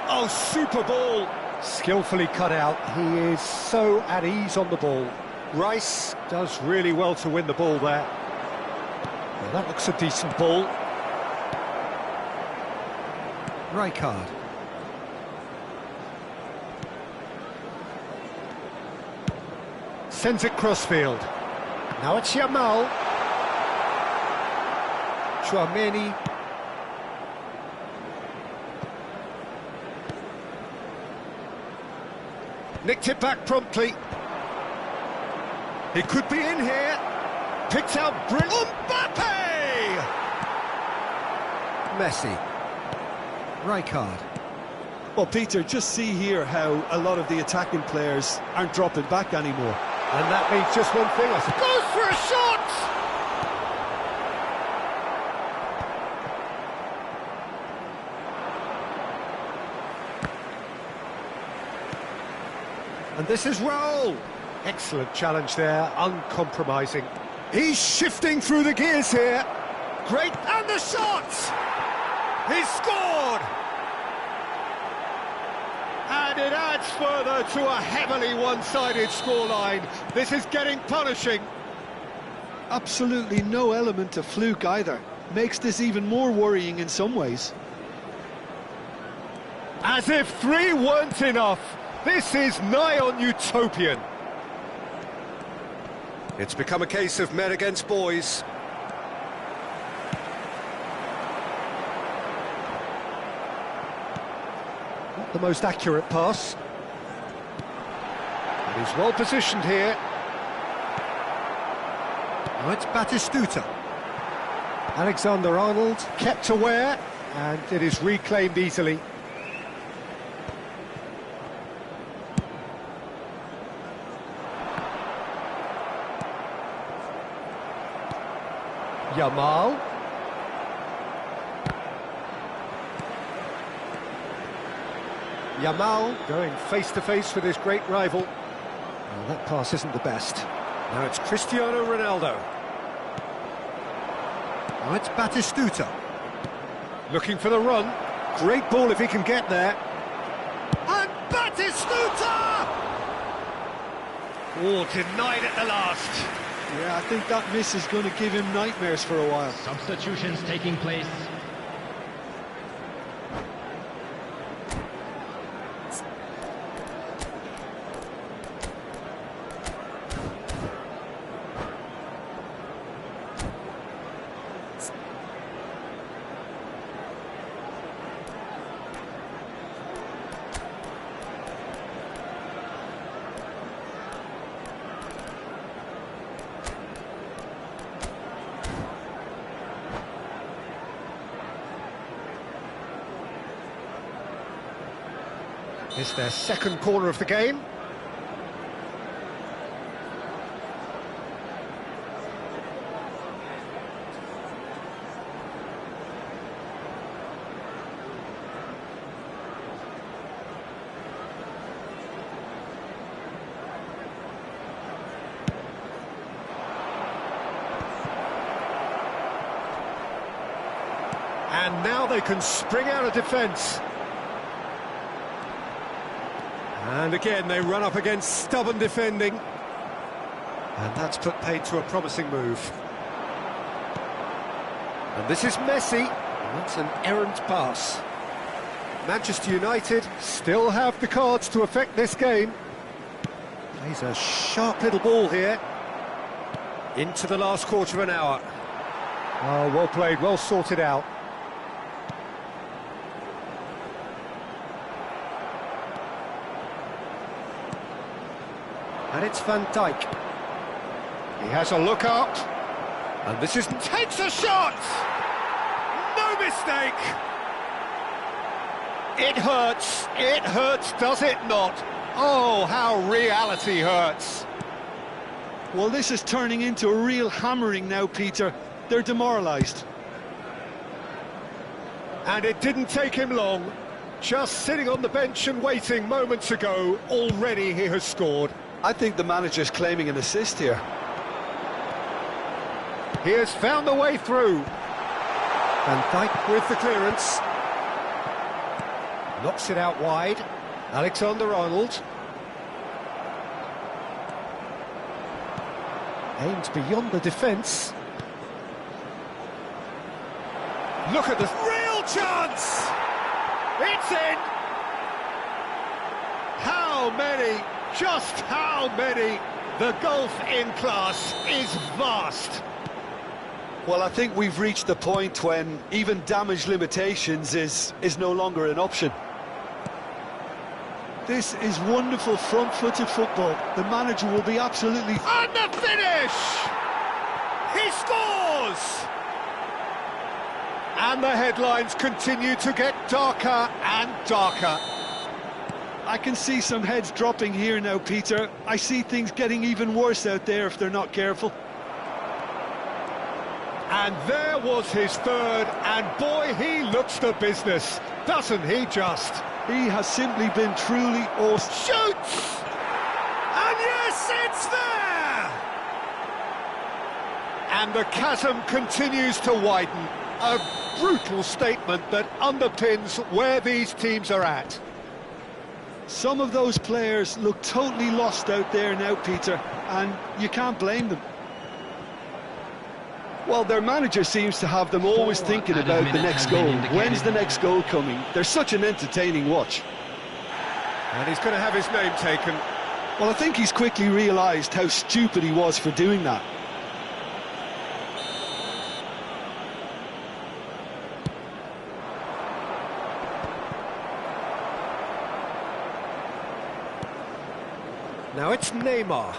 Oh, super ball! Skillfully cut out. He is so at ease on the ball. Rice does really well to win the ball there. Well, that looks a decent ball. Rijkaard. Sends it crossfield. Now it's Yamal. Chouameni. Nicked it back promptly. He could be in here. Picked out brilliant. Mbappe! Messi. Rijkaard. Well, Peter, just see here how a lot of the attacking players aren't dropping back anymore. And that means just one thing, I suppose. Goes for a shot! And this is Raul. Excellent challenge there, uncompromising. He's shifting through the gears here. Great, and the shot! He's scored! And it adds further to a heavily one-sided scoreline. This is getting punishing. Absolutely no element of fluke either. Makes this even more worrying in some ways. As if 3 weren't enough. This is nigh on utopian. It's become a case of men against boys. Not the most accurate pass. But he's well positioned here. Now it's Batistuta. Alexander-Arnold kept aware, and it is reclaimed easily. Yamal. Yamal going face-to-face with his great rival. Well, that pass isn't the best. Now it's Cristiano Ronaldo. Now it's Batistuta. Looking for the run. Great ball if he can get there. And Batistuta! Oh, denied at the last. Yeah, I think that miss is going to give him nightmares for a while. Substitutions taking place. It's their second corner of the game. And now they can spring out of defence. And again, they run up against stubborn defending. And that's put paid to a promising move. And this is Messi. And that's an errant pass. Manchester United still have the cards to affect this game. Plays a sharp little ball here. Into the last quarter of an hour. Oh, well played, well sorted out. And it's Van Dijk. He has a look up. And this is... takes a shot! No mistake! It hurts, does it not? Oh, how reality hurts. Well, this is turning into a real hammering now, Peter. They're demoralised. And it didn't take him long. Just sitting on the bench and waiting moments ago, already he has scored. I think the manager's claiming an assist here. He has found the way through. Van Dijk with the clearance. Knocks it out wide. Alexander-Arnold. Aims beyond the defence. Look at this real chance! It's in! How many? Just how many? The gulf in class is vast. Well, I think we've reached the point when even damage limitations is no longer an option. This is wonderful front-footed football. The manager will be absolutely... And the finish! He scores! And the headlines continue to get darker and darker. I can see some heads dropping here now, Peter. I see things getting even worse out there if they're not careful. And there was his third, and boy, he looks the business, doesn't he just? He has simply been truly awesome. Shoots! And yes, it's there! And the chasm continues to widen. A brutal statement that underpins where these teams are at. Some of those players look totally lost out there now, Peter, and you can't blame them. Well, their manager seems to have them always thinking about the next goal. When's the next goal coming? They're such an entertaining watch. And he's going to have his name taken. Well, I think he's quickly realised how stupid he was for doing that. Now it's Neymar.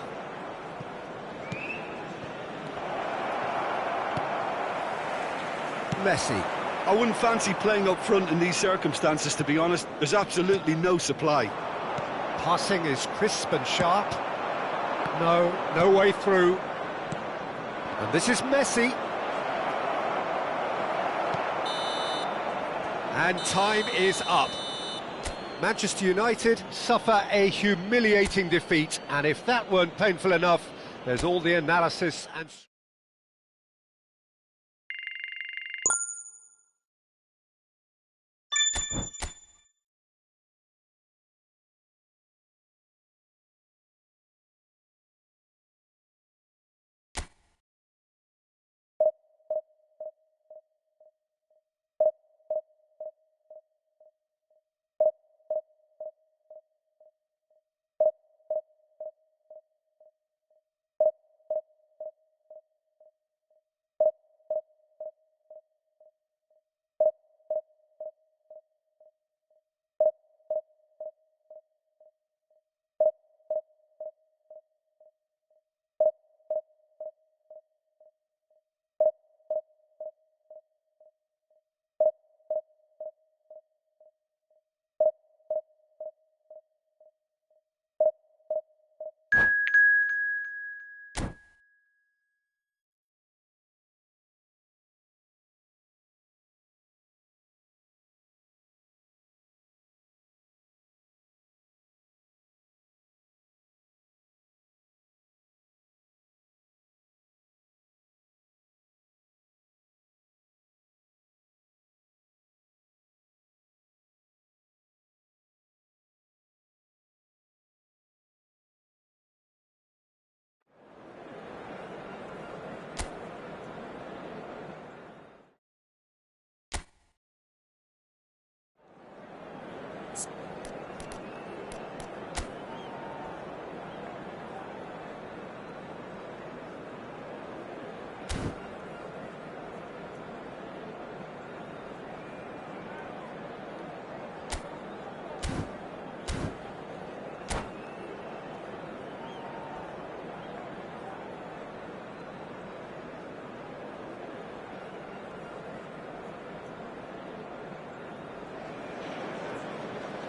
Messi. I wouldn't fancy playing up front in these circumstances, to be honest. There's absolutely no supply. Passing is crisp and sharp. No way through. And this is Messi. And time is up. Manchester United suffer a humiliating defeat, and if that weren't painful enough, there's all the analysis and...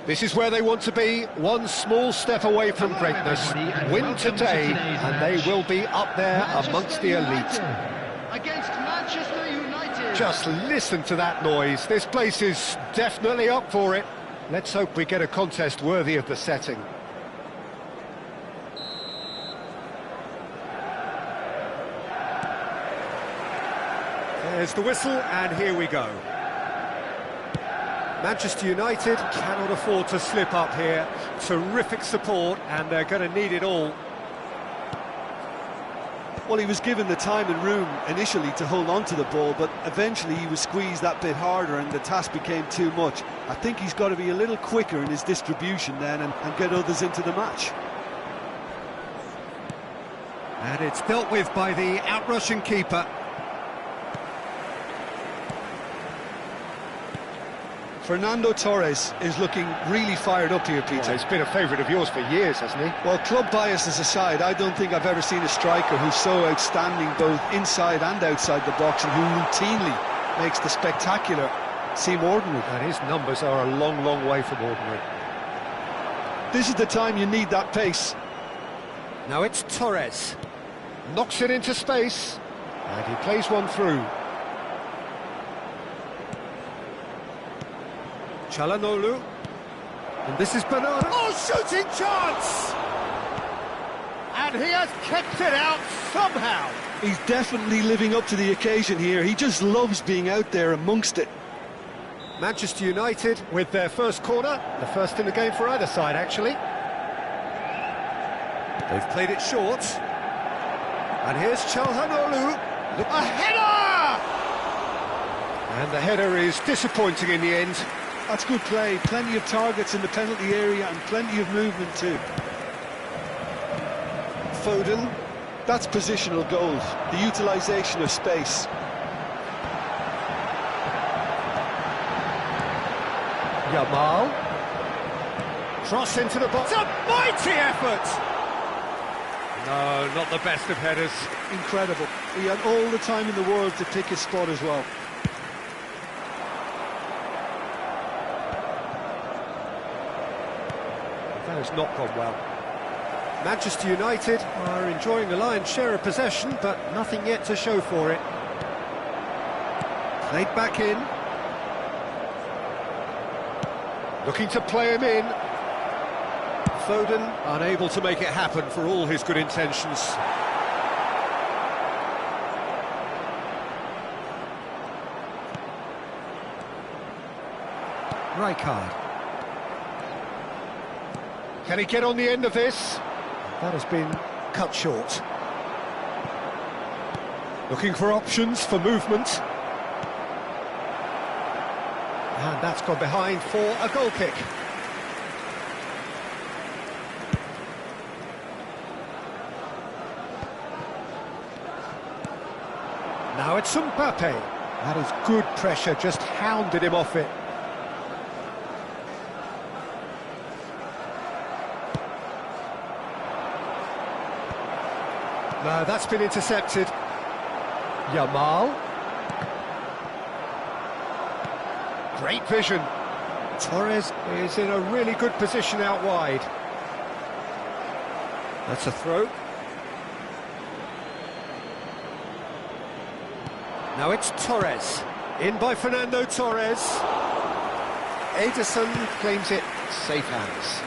This is where they want to be, one small step away from greatness. Win today, and they will be up there amongst the elite. Against Manchester United. Just listen to that noise. This place is definitely up for it. Let's hope we get a contest worthy of the setting. There's the whistle, and here we go. Manchester United cannot afford to slip up here. Terrific support, and they're going to need it all. Well, he was given the time and room initially to hold on to the ball, but eventually he was squeezed that bit harder and the task became too much. I think he's got to be a little quicker in his distribution then and get others into the match. And it's dealt with by the out-rushing keeper. Fernando Torres is looking really fired up here, Peter. Well, he's been a favourite of yours for years, hasn't he? Well, club biases aside, I don't think I've ever seen a striker who's so outstanding both inside and outside the box, and who routinely makes the spectacular seem ordinary. And his numbers are a long, long way from ordinary. This is the time you need that pace. Now it's Torres. Knocks it into space. And he plays one through. Çalhanoğlu. And this is Bernardo. Oh, shooting chance! And he has kept it out somehow. He's definitely living up to the occasion here. He just loves being out there amongst it. Manchester United with their first corner. The first in the game for either side, actually. They've played it short. And here's Çalhanoğlu. A header! And the header is disappointing in the end. That's good play. Plenty of targets in the penalty area and plenty of movement too. Foden. That's positional goals. The utilisation of space. Yamal. Cross into the box. A mighty effort! No, not the best of headers. Incredible. He had all the time in the world to pick his spot as well. That has not gone well. Manchester United are enjoying a lion's share of possession, but nothing yet to show for it. Played back in. Looking to play him in. Foden unable to make it happen for all his good intentions. Rijkaard. Can he get on the end of this? That has been cut short. Looking for options for movement. And that's gone behind for a goal kick. Now it's Mbappe. That is good pressure, just hounded him off it. No, that's been intercepted. Yamal. Great vision. Torres is in a really good position out wide. That's a throw. Now it's Torres. In by Fernando Torres. Ederson claims it. Safe hands.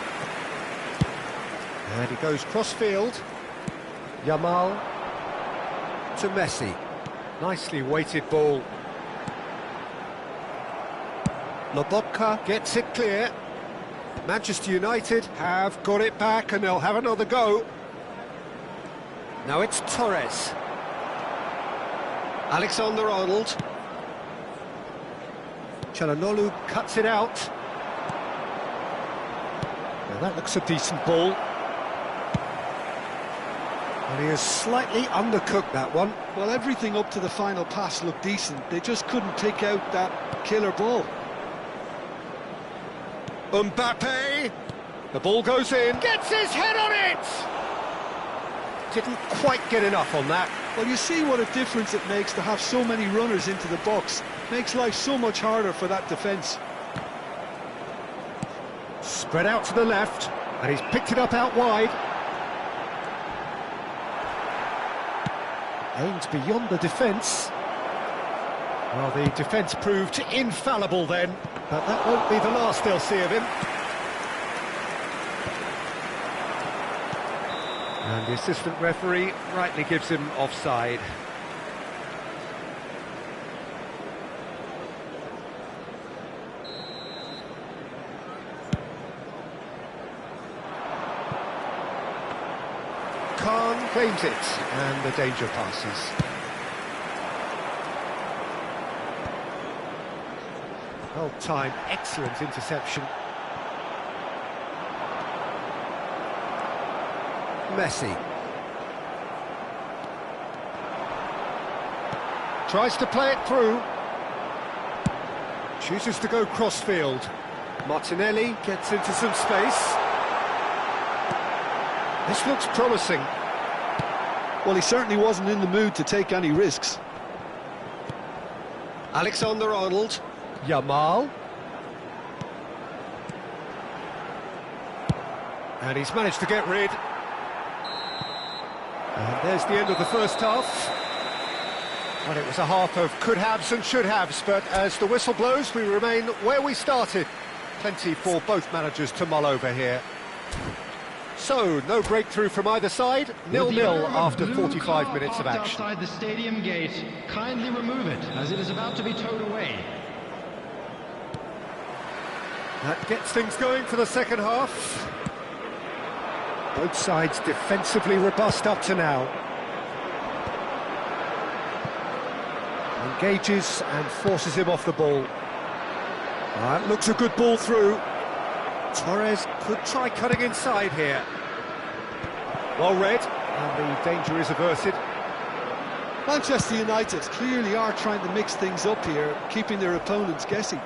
And he goes cross-field. Yamal to Messi. Nicely weighted ball. Lobotka gets it clear. Manchester United have got it back and they'll have another go. Now it's Torres. Alexander-Arnold. Çalhanoğlu cuts it out. Now that looks a decent ball. And he has slightly undercooked that one. Well, everything up to the final pass looked decent. They just couldn't pick out that killer ball. Mbappe. The ball goes in. Gets his head on it! Didn't quite get enough on that. Well, you see what a difference it makes to have so many runners into the box. Makes life so much harder for that defence. Spread out to the left, and he's picked it up out wide. Aimed beyond the defence. Well, the defence proved infallible then, but that won't be the last they'll see of him. And the assistant referee rightly gives him offside. Khan claims it, and the danger passes. Well timed, excellent interception. Messi. Tries to play it through. chooses to go cross-field. Martinelli gets into some space. This looks promising. Well, he certainly wasn't in the mood to take any risks. Alexander-Arnold. Yamal. And he's managed to get rid. And there's the end of the first half. Well, it was a half of could-haves and should-haves, but as the whistle blows, we remain where we started. Plenty for both managers to mull over here. So, no breakthrough from either side, 0-0 after 45 minutes of action. Outside the stadium gate, kindly remove it, as it is about to be towed away. That gets things going for the second half. Both sides defensively robust up to now. Engages and forces him off the ball. That looks a good ball through. Torres could try cutting inside here. Well read, and the danger is averted. Manchester United clearly are trying to mix things up here, keeping their opponents guessing.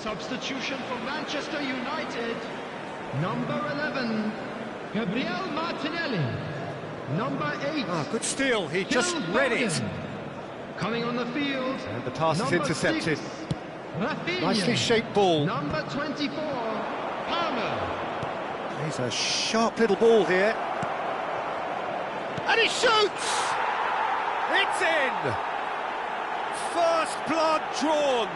Substitution for Manchester United. Number 11, Gabriel Martinelli. Number 8. Good steal, he just read it. Coming on the field. And the pass is intercepted. 6, Rafinha. Nicely shaped ball. Number 24, Palmer. He's a sharp little ball here. And he shoots! It's in! First blood drawn.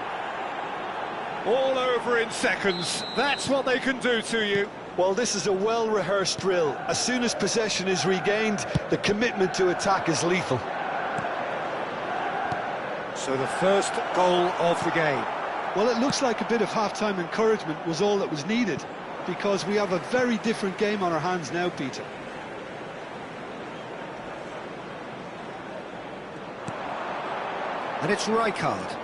All over in seconds. That's what they can do to you. Well, this is a well-rehearsed drill. As soon as possession is regained, the commitment to attack is lethal. So the first goal of the game. Well, it looks like a bit of half-time encouragement was all that was needed, because we have a very different game on our hands now, Peter. And it's Rijkaard.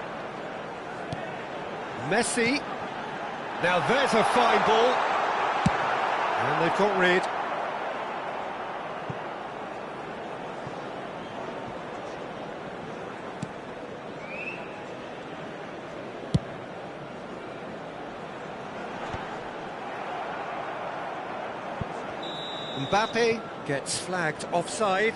Messi. Now there's a fine ball. And they've got rid. Mbappe gets flagged offside.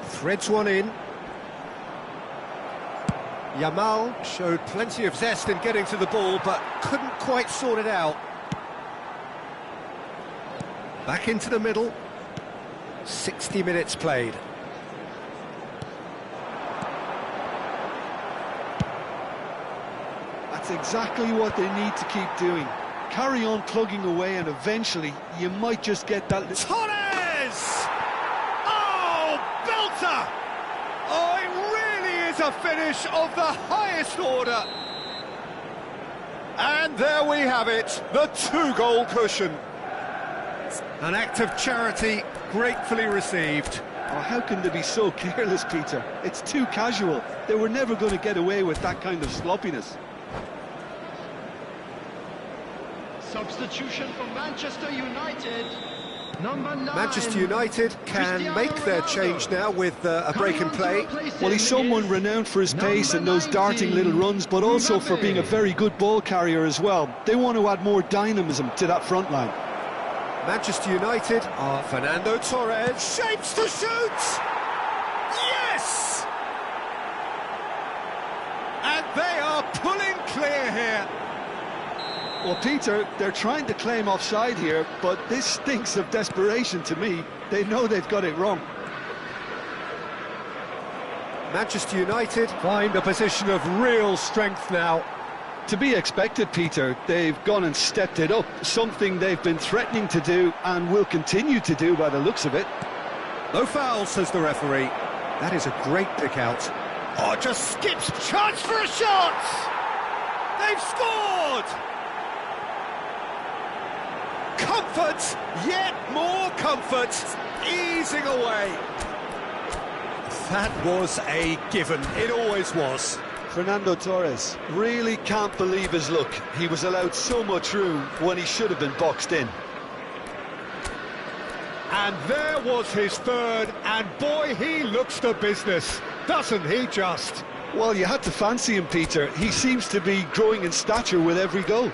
Threads one in. Yamal showed plenty of zest in getting to the ball, but couldn't quite sort it out. Back into the middle. 60 minutes played. That's exactly what they need to keep doing. Carry on plugging away, and eventually you might just get that... Torres! Oh, belter! Oh, it really is a finish of the highest order. And there we have it, the 2-goal cushion. An act of charity gratefully received. Oh, how can they be so careless, Peter? It's too casual. They were never going to get away with that kind of sloppiness. Substitution for Manchester United. Number 9. Manchester United can make their change now with a break in play. Well, he's someone renowned for his pace and those darting little runs, but also for being a very good ball carrier as well. They want to add more dynamism to that front line. Manchester United are Fernando Torres, shapes to shoot! Yes! And they are pulling clear here. Well, Peter, they're trying to claim offside here, but this stinks of desperation to me. They know they've got it wrong. Manchester United find a position of real strength now. To be expected, Peter. They've gone and stepped it up, something they've been threatening to do and will continue to do by the looks of it. No foul, says the referee. That is a great pick out. Oh, just skips, chance for a shot! They've scored! Comfort, yet more comfort, easing away. That was a given, it always was. Fernando Torres really can't believe his luck. He was allowed so much room when he should have been boxed in. And there was his third, and boy, he looks the business, doesn't he just? Well, you had to fancy him, Peter. He seems to be growing in stature with every goal.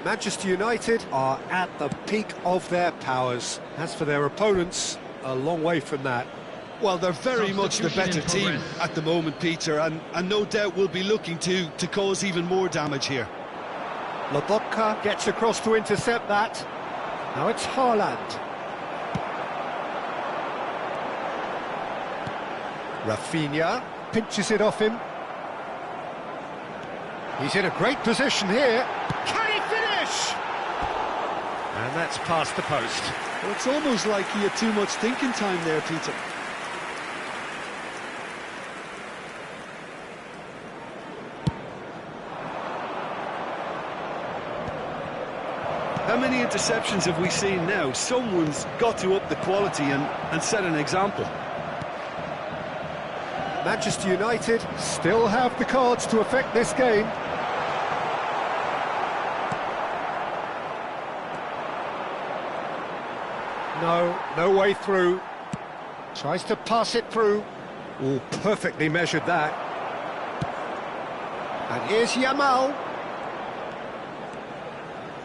Manchester United are at the peak of their powers. As for their opponents, a long way from that. Well, they're very much the better team at the moment, Peter, and no doubt will be looking to cause even more damage here. Lobotka gets across to intercept that. Now it's Haaland. Rafinha pinches it off him. He's in a great position here. Can he finish? And that's past the post. Well, it's almost like he had too much thinking time there, Peter. How many interceptions have we seen now? Someone's got to up the quality and set an example. Manchester United still have the cards to affect this game. No way through. Tries to pass it through. Oh, perfectly measured that. And here's Yamal.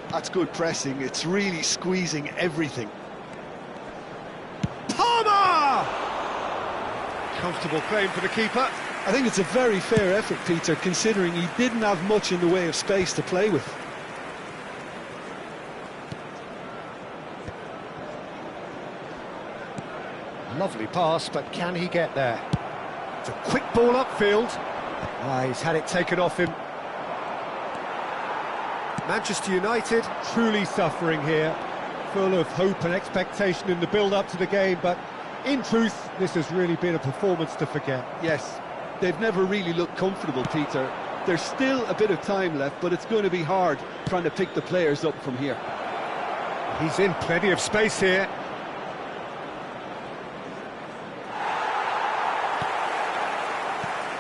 That's good pressing. It's really squeezing everything. Palmer! Comfortable claim for the keeper. I think it's a very fair effort, Peter, considering he didn't have much in the way of space to play with. Lovely pass, but can he get there? It's a quick ball upfield. He's had it taken off him. Manchester United truly suffering here, full of hope and expectation in the build-up to the game, but in truth, this has really been a performance to forget. Yes, they've never really looked comfortable, Peter. There's still a bit of time left, but it's going to be hard trying to pick the players up from here. He's in plenty of space here.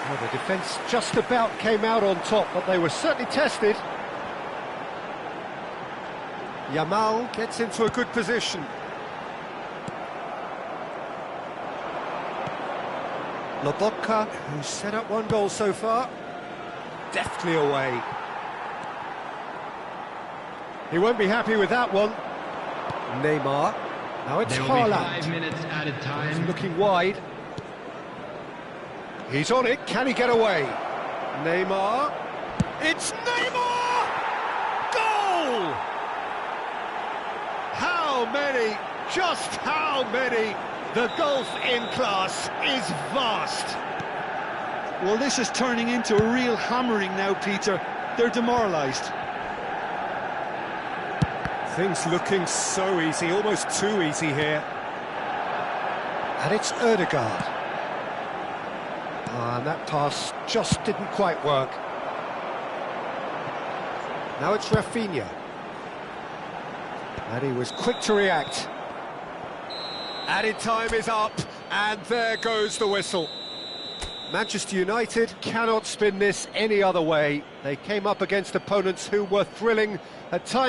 Well, the defence just about came out on top, but they were certainly tested. Yamal gets into a good position. Lobotka, who's set up one goal so far, deftly away. He won't be happy with that one. Neymar. Now it's Haaland. 5 minutes added time. He's looking wide. He's on it, can he get away? Neymar, it's Neymar! Goal! How many, just how many? The gulf in class is vast. Well, this is turning into a real hammering now, Peter. They're demoralised. Things looking so easy, almost too easy here. And it's Ødegaard. And that pass just didn't quite work. Now it's Rafinha. And he was quick to react. Added time is up, and there goes the whistle. Manchester United cannot spin this any other way. They came up against opponents who were thrilling, at times